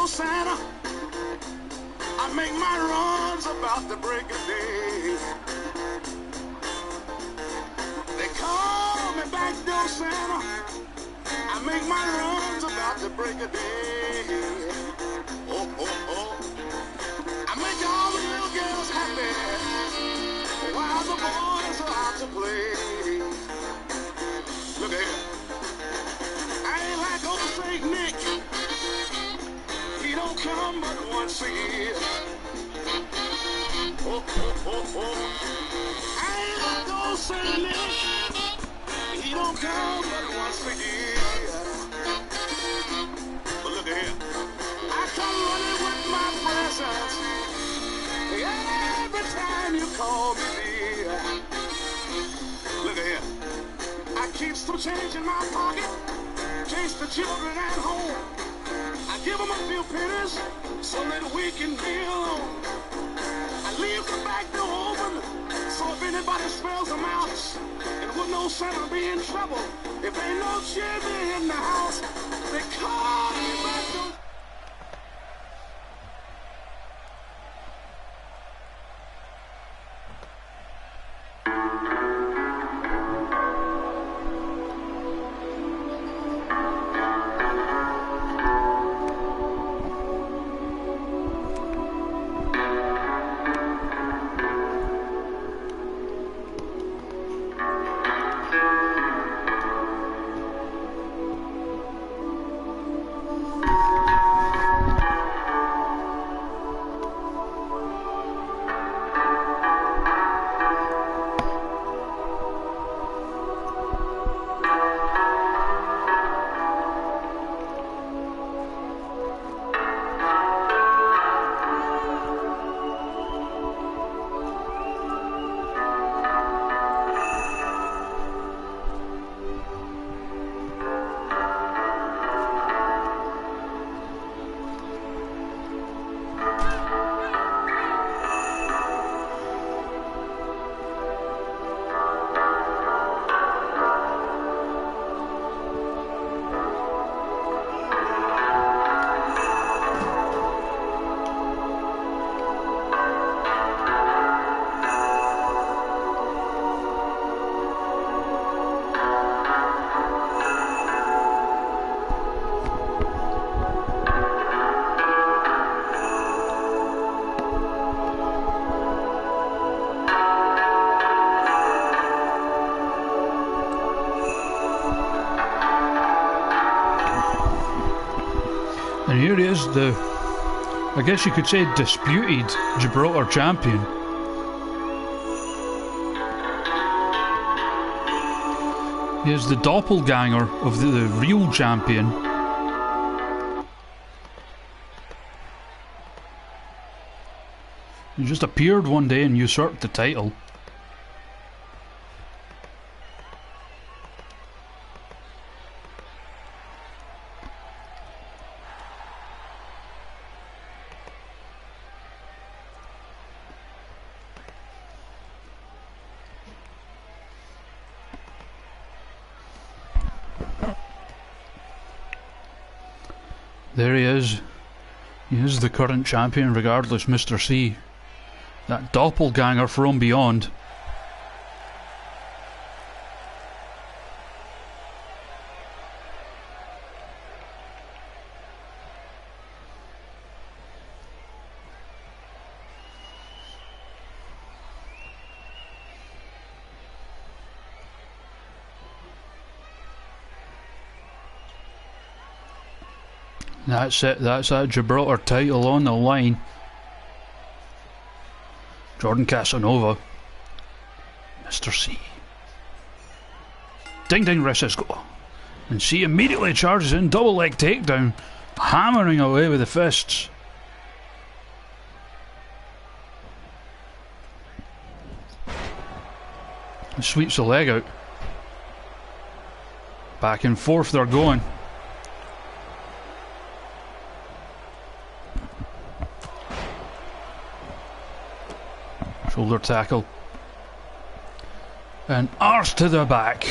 Santa, I make my runs about the break of day. They call me back door Santa, I make my runs about the break of day. Oh, oh, oh. I make all the little girls happy while the boys are out to play. Look at here. I ain't like old St. Nick. Don't come but once a year. Oh, oh, oh, oh. I ain't like old St. Nick. He don't come but once a year. But look at here. I come running with my presents every time you call me dear. Look at here. I keep some change in my pocket in case the children at home. I give them a few pennies so that we can be alone. I leave the back door open so if anybody smells a mouse, it would no Santa be in trouble. If ain't no chimney in the house, they call me back door. And here he is, the, I guess you could say, disputed Gibraltar champion. He is the doppelganger of the real champion. He just appeared one day and usurped the title. There he is. He is the current champion regardless, Mr. C. That doppelganger from beyond. That's it, that's that Gibraltar title on the line. Jordan Casanova. Mr. C. Ding ding, wrists go. And C immediately charges in, double leg takedown, hammering away with the fists. And sweeps the leg out. Back and forth they're going. Shoulder tackle. And arse to the back.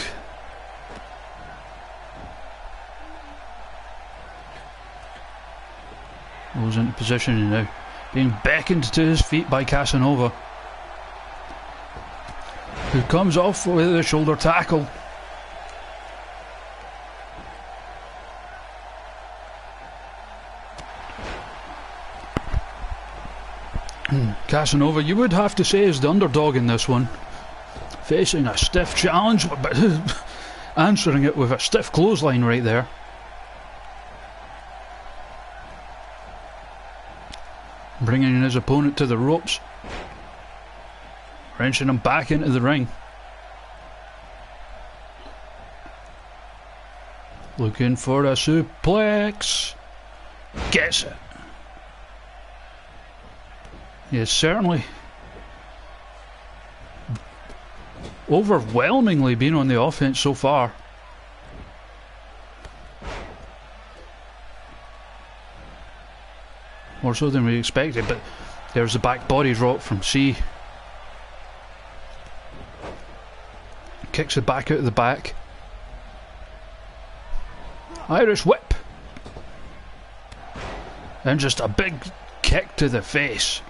Goes into position now. Being beckoned to his feet by Casanova, who comes off with a shoulder tackle. Casanova, you would have to say, is the underdog in this one. Facing a stiff challenge, but answering it with a stiff clothesline right there. Bringing his opponent to the ropes. Wrenching him back into the ring. Looking for a suplex. Gets it. He has certainly overwhelmingly been on the offense so far. More so than we expected, but there's the back body drop from C. Kicks it back out of the back. Irish whip. And just a big kick to the face.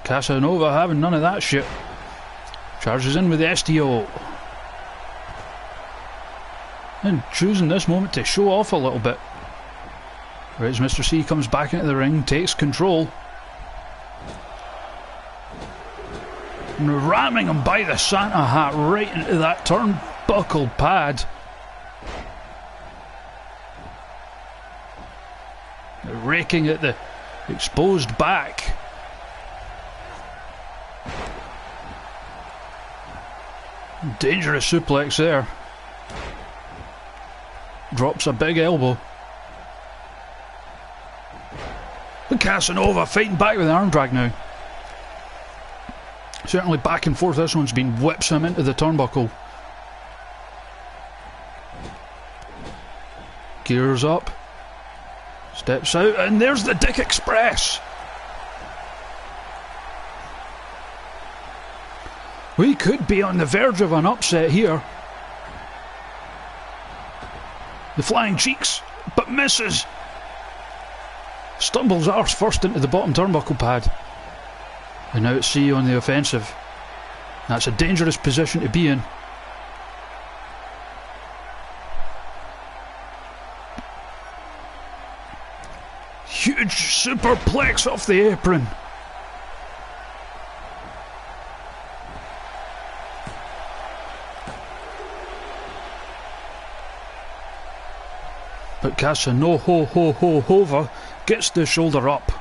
Casanova having none of that shit. Charges in with the STO. And choosing this moment to show off a little bit. Right as Mr. C comes back into the ring, takes control. And ramming him by the Santa hat right into that turnbuckle pad. Raking at the exposed back. Dangerous suplex there. Drops a big elbow. And Casanova fighting back with the arm drag now. Certainly back and forth this one's been. Whips him into the turnbuckle. Gears up. Steps out, and there's the Dick Express. We could be on the verge of an upset here. The flying cheeks, but misses. Stumbles arse first into the bottom turnbuckle pad. And now it's C on the offensive. That's a dangerous position to be in. Huge superplex off the apron. But Casanova gets the shoulder up.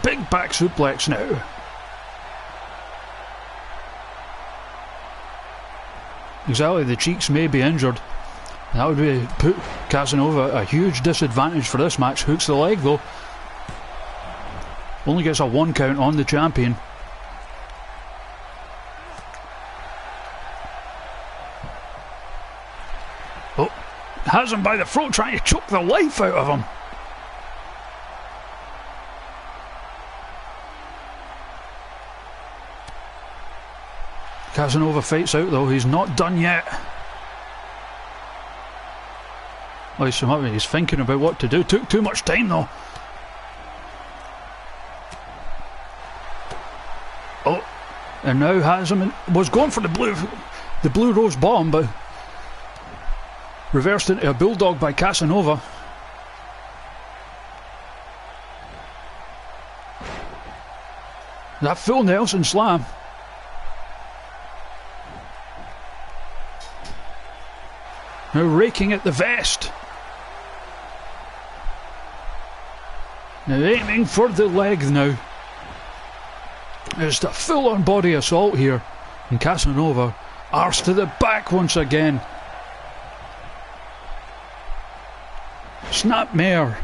Big back suplex now. Exactly, the cheeks may be injured. That would be put Casanova a huge disadvantage for this match. Hooks the leg though. Only gets a 1 count on the champion. Oh, has him by the throat, trying to choke the life out of him. Casanova fights out though, he's not done yet. Oh, he's thinking about what to do. Took too much time though. Oh, and now has him was going for the blue rose bomb, but reversed into a bulldog by Casanova. That full Nelson slam. Now raking at the vest. Now aiming for the leg now. There's a full-on body assault here. And Casanova, arse to the back once again. Snapmare.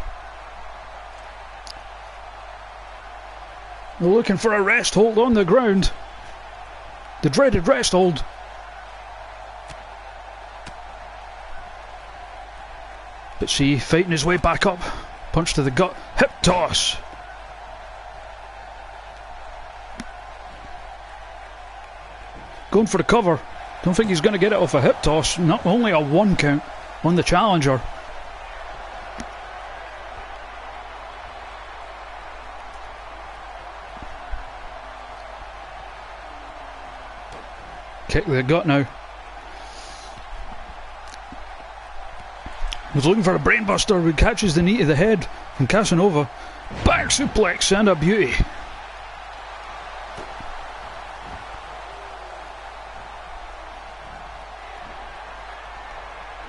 They're looking for a rest hold on the ground. The dreaded rest hold. But see, fighting his way back up. Punch to the gut. Hip toss. Going for the cover. Don't think he's going to get it off a hip toss. Not only a 1 count on the challenger. Kick to the gut now. Was looking for a brainbuster, who catches the knee to the head from Casanova. Back suplex and a beauty.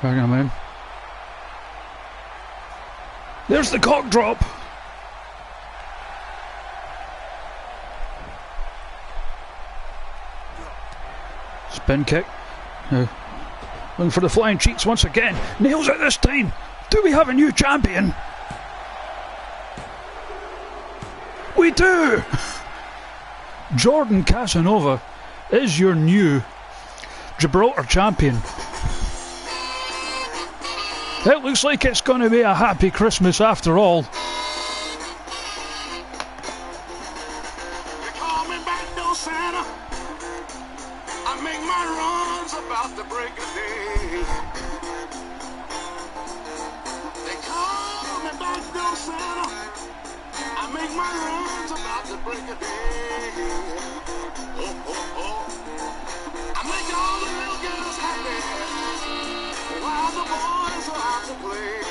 Bring him in. There's the cock drop. Spin kick. Now, looking for the flying cheeks once again. Nails it this time. Do we have a new champion? We do! Jordan Casanova is your new Gibraltar champion. It looks like it's going to be a happy Christmas after all. They call me back door Santa. I make my runs about the break of day. They call me back door Santa. I make my runs about the break of day. Oh, oh, oh. I make all the little girls happy while the boys are out to play.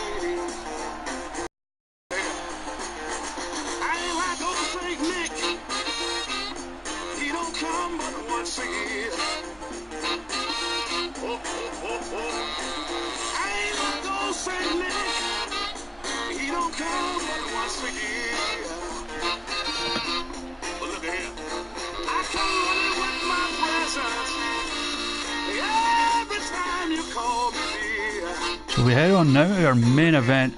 I ain't like old Saint Nick. He don't come but once a year. Oh, oh, oh, oh. I ain't like old Saint Nick. He don't come but once a year. But look at here. I come running with my presents every time you call me dear. So we head on now to our main event.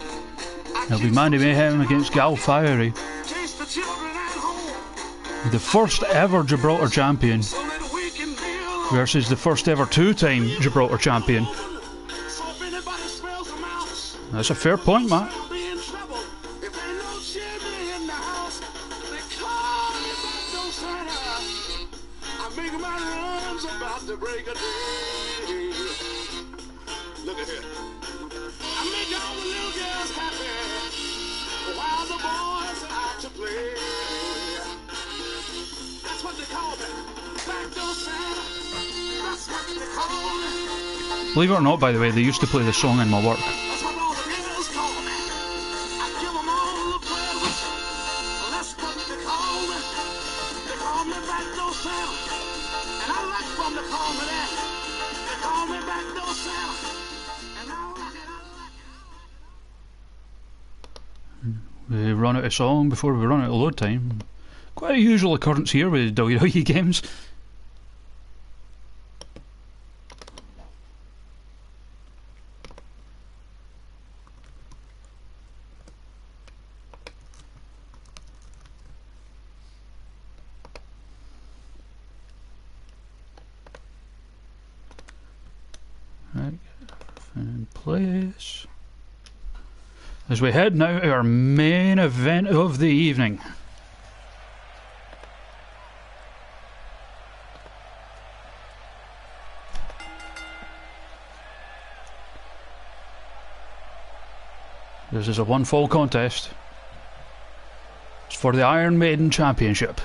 It'll be Mandy Mayhem against Gal Fiery. Chase the children at home The first ever Gibraltar champion so that we can build. versus the first ever 2-time Gibraltar champion. So if anybody smells a mouse, That's a fair point, Matt. they'll be in trouble. If ain't no chimney in the house, they call me back door Santa. I make my runs about the break of day. Look at here. I make all the little girls happy while the boys are out to play. That's what they call me. Back door Santa. That's what they call me. Believe it or not, by the way, they used to play this song in my work. That's what all the girls call me. I give them all the presents. That's what they call me. They call me back door Santa. And I like them to call me that. They call me back door Santa. And I like it, I like it. We run out of song before we run out of load time. Quite a usual occurrence here with WWE games. Right, in place. As we head now to our main event of the evening. This is a one-fall contest. It's for the Iron Maiden Championship.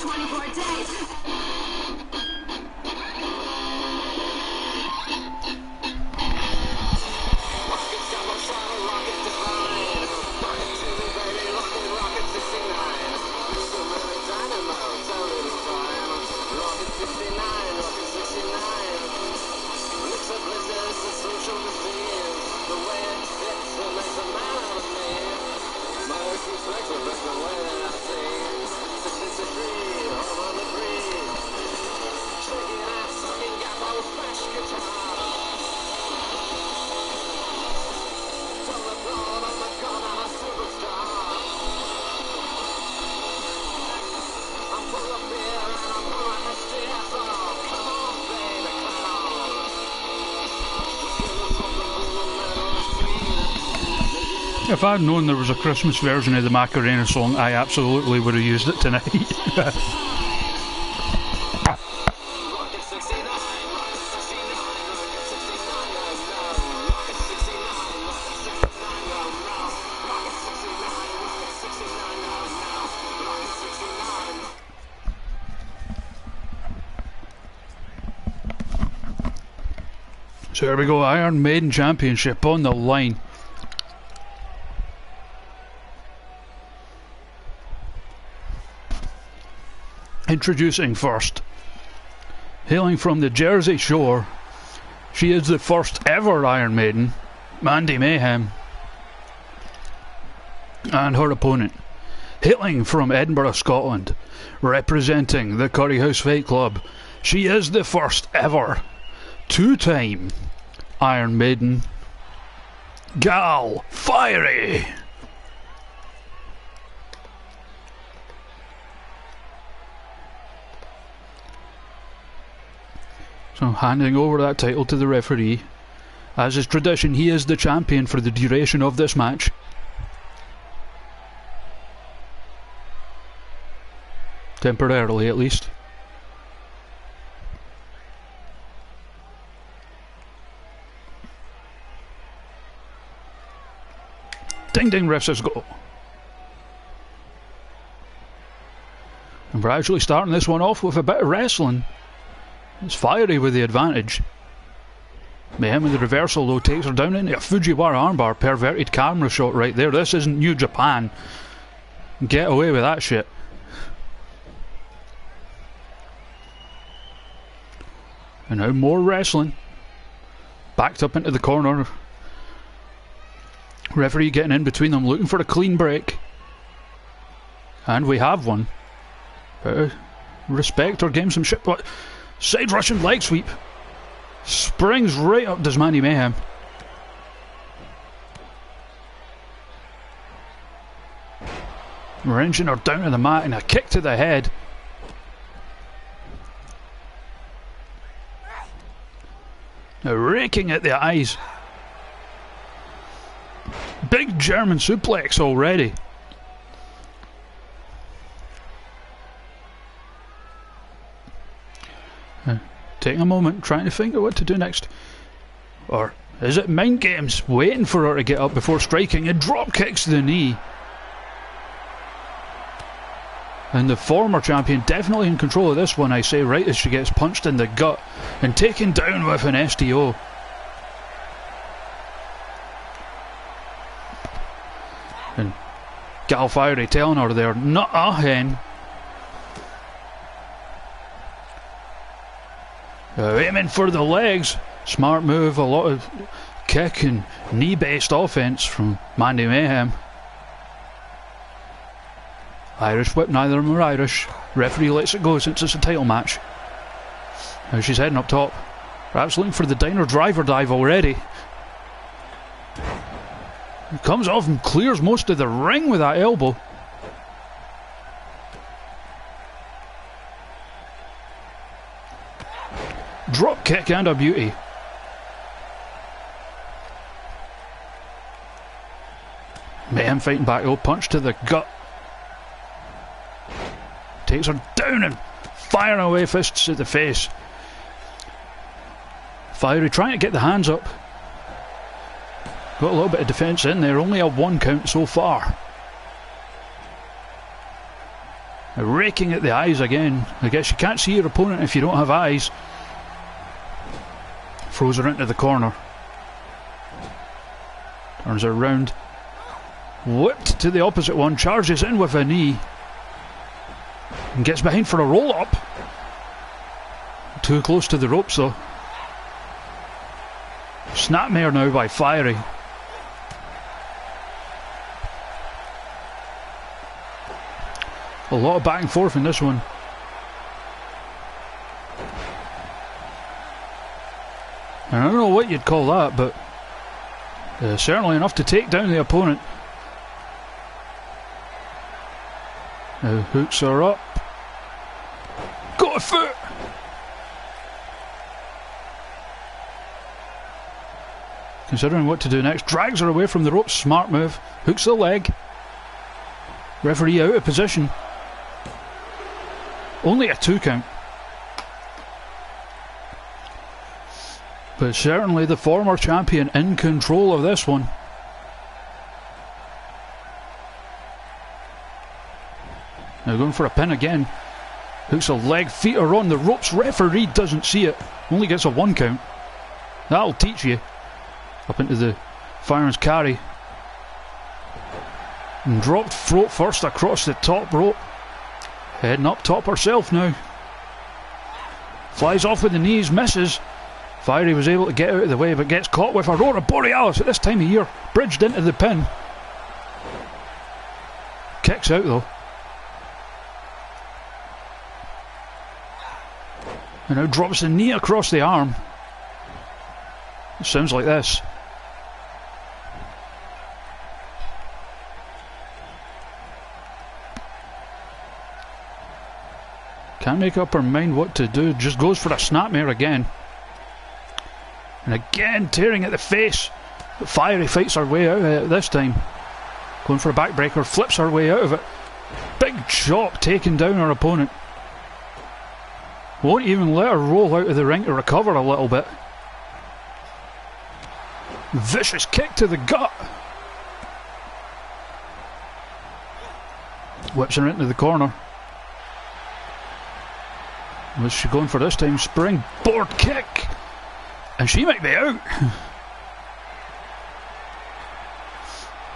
24 days. If I'd known there was a Christmas version of the Macarena song, I absolutely would have used it tonight. So here we go, Iron Maiden Championship on the line. Introducing first, hailing from the Jersey Shore, she is the first ever Iron Maiden, Mandy Mayhem, and her opponent, hailing from Edinburgh, Scotland, representing the Curry House Fight Club, she is the first ever two-time Iron Maiden, Gal Fiery. So handing over that title to the referee. As is tradition, he is the champion for the duration of this match. Temporarily, at least. Ding ding, refs, let's go. And we're actually starting this one off with a bit of wrestling. It's Fiery with the advantage. Mayhem with the reversal though takes her down into a Fujiwara armbar. Perverted camera shot right there. This isn't New Japan. Get away with that shit. And now more wrestling. Backed up into the corner. Referee getting in between them, looking for a clean break. And we have one. Respect or game some shit, but side Russian leg sweep. Springs right up does Mandy Mayhem. Wrenching her down to the mat and a kick to the head. Now raking at the eyes. Big German suplex already. Taking a moment, trying to think of what to do next. Or is it mind games? Waiting for her to get up before striking. A drop kicks to the knee. And the former champion definitely in control of this one, I say, right as she gets punched in the gut and taken down with an STO. And Gal Fiery telling her there, not a hen. Aiming for the legs. Smart move, a lot of kick and knee based offense from Mandy Mayhem. Irish whip, neither of them are Irish. Referee lets it go since it's a title match. Now she's heading up top. Perhaps looking for the diner driver dive already. Comes off and clears most of the ring with that elbow. Drop kick and a beauty. Mayhem fighting back, oh, punch to the gut. Takes her down and firing away fists at the face. Fiery trying to get the hands up. Got a little bit of defence in there, only a 1 count so far. Raking at the eyes again. I guess you can't see your opponent if you don't have eyes. Throws her into the corner. Turns her round. Whipped to the opposite one. Charges in with a knee. And gets behind for a roll up. Too close to the ropes though. Snapmare now by Fiery. A lot of back and forth in this one. And I don't know what you'd call that, but certainly enough to take down the opponent. Now hooks her up. Got a foot! Considering what to do next. Drags her away from the ropes. Smart move. Hooks the leg. Referee out of position. Only a 2 count. But certainly the former champion in control of this one. Now going for a pin again. Hooks a leg, feet are on the ropes. Referee doesn't see it. Only gets a 1 count. That'll teach you. Up into the fireman's carry. And dropped throat first across the top rope. Heading up top herself now. Flies off with the knees, misses. Fiery was able to get out of the way, but gets caught with Aurora Borealis at this time of year. Bridged into the pin. Kicks out though. And now drops the knee across the arm. It sounds like this. Can't make up her mind what to do. Just goes for a snapmare again. And again tearing at the face. But Fiery fights her way out of it this time. Going for a backbreaker. Flips her way out of it. Big chop taking down her opponent. Won't even let her roll out of the ring to recover a little bit. Vicious kick to the gut. Whips her into the corner. What's she going for this time? Springboard kick. And she might be out.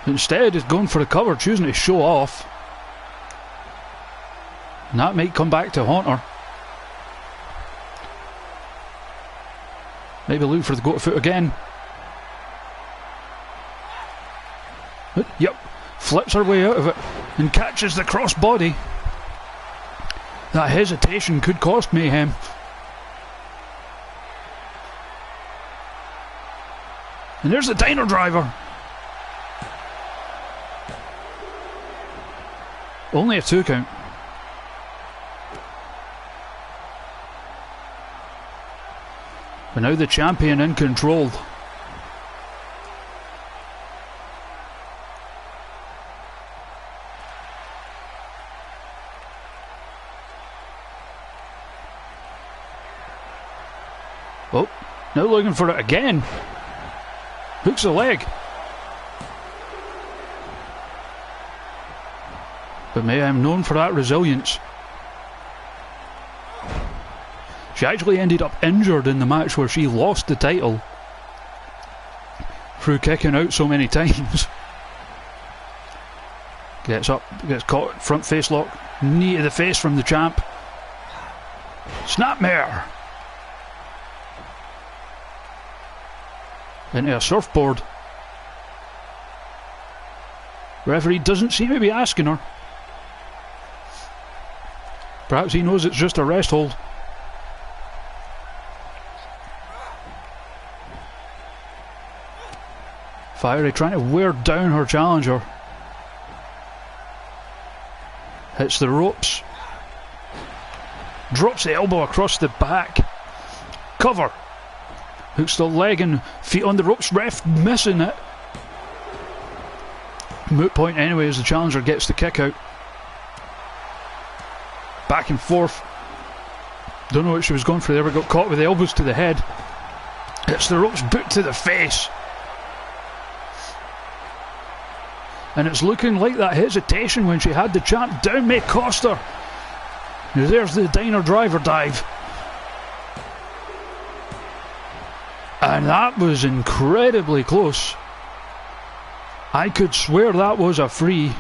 Instead, is going for the cover, choosing to show off. And that might come back to haunt her. Maybe look for the go to foot again. Yep. Flips her way out of it. And catches the cross body. That hesitation could cost Mayhem. And there's the diner driver. Only a 2 count. But now the champion in control. Oh, now looking for it again. Hooks the leg. But Mayhem known for that resilience. She actually ended up injured in the match where she lost the title through kicking out so many times. Gets up, gets caught, front face lock, knee to the face from the champ. Snapmare. Into a surfboard. Referee doesn't seem to be asking her. Perhaps he knows it's just a rest hold. Fiery trying to wear down her challenger. Hits the ropes. Drops the elbow across the back. Cover. Hooks the leg and feet on the ropes. Ref missing it. Moot point anyway as the challenger gets the kick out. Back and forth. Don't know what she was going for there, but got caught with the elbows to the head. Hits the ropes, boot to the face. And it's looking like that hesitation when she had the champ down may cost her. There's the diner driver dive. And that was incredibly close. I could swear that was a free.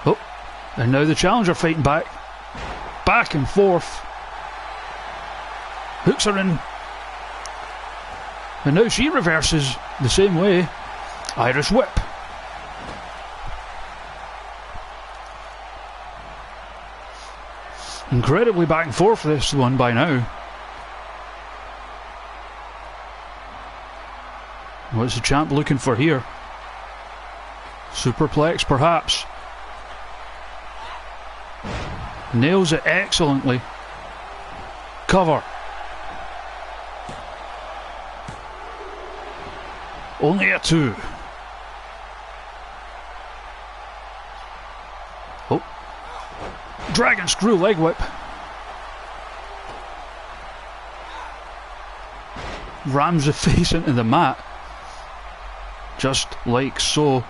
Oh, and now the challenger fighting back. Back and forth. Hooks her in. And now she reverses the same way. Irish whip. Incredibly back and forth this one by now. What's the champ looking for here? Superplex perhaps. Nails it excellently. Cover. Only a 2. Oh. Dragon screw leg whip. Rams the face into the mat. Just like so.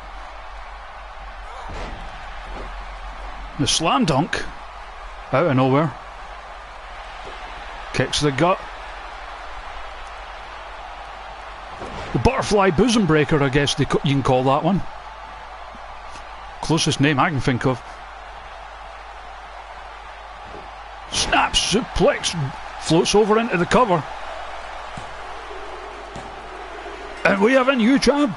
The slam dunk. Out of nowhere. Kicks the gut. The butterfly bosom breaker, I guess you can call that one. Closest name I can think of. Snaps, suplex, floats over into the cover. And we have a new champ.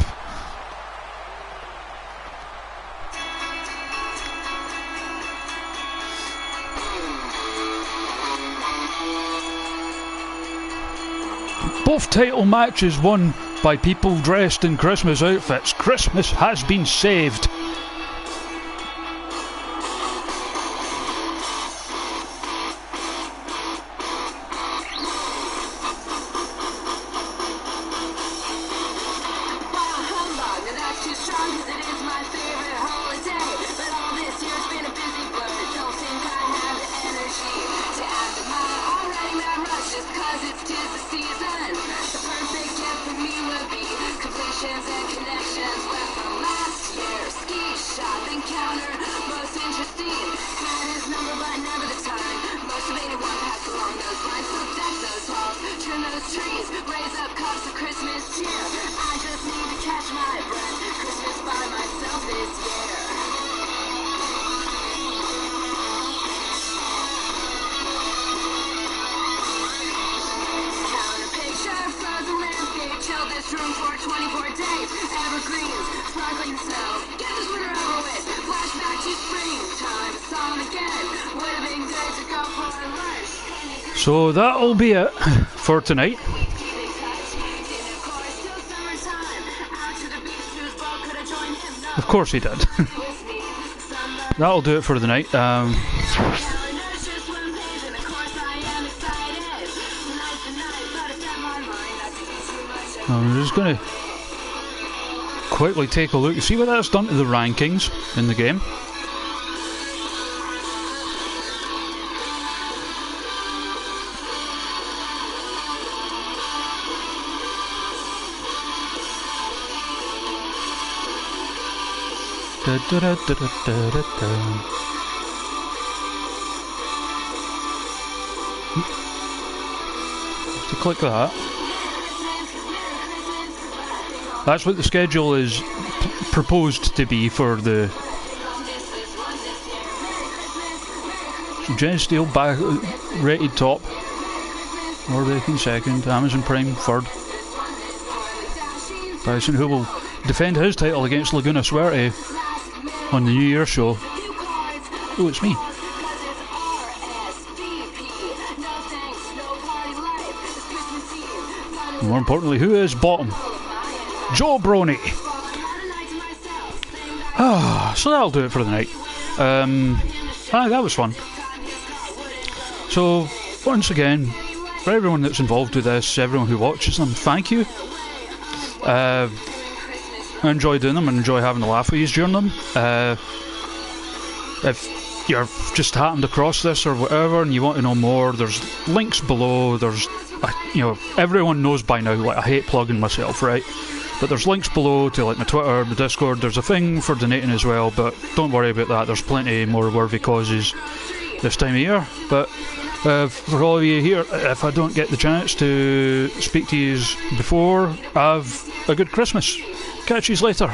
Both title matches won by people dressed in Christmas outfits. Christmas has been saved. So that'll be it for tonight. Of course he did. That'll do it for the night. I'm just going to quickly take a look. See what that's done to the rankings in the game. To click that. That's what the schedule is proposed to be for the Jen Steele back rated top, Nordic second, Amazon Prime third. Tyson, who will defend his title against Laguna Suerte on the New Year show. Oh, it's me. More importantly, who is bottom? Joe Brony. So that'll do it for the night. That was fun. So, once again, for everyone that's involved with this, everyone who watches them, thank you. I enjoy doing them and enjoy having a laugh with you during them. If you've just happened across this or whatever and you want to know more, there's links below. There's, everyone knows by now, like, I hate plugging myself, right? But there's links below to like my Twitter, my Discord. There's a thing for donating as well, but don't worry about that. There's plenty more worthy causes this time of year. But for all of you here, if I don't get the chance to speak to you before, have a good Christmas. Catch you later.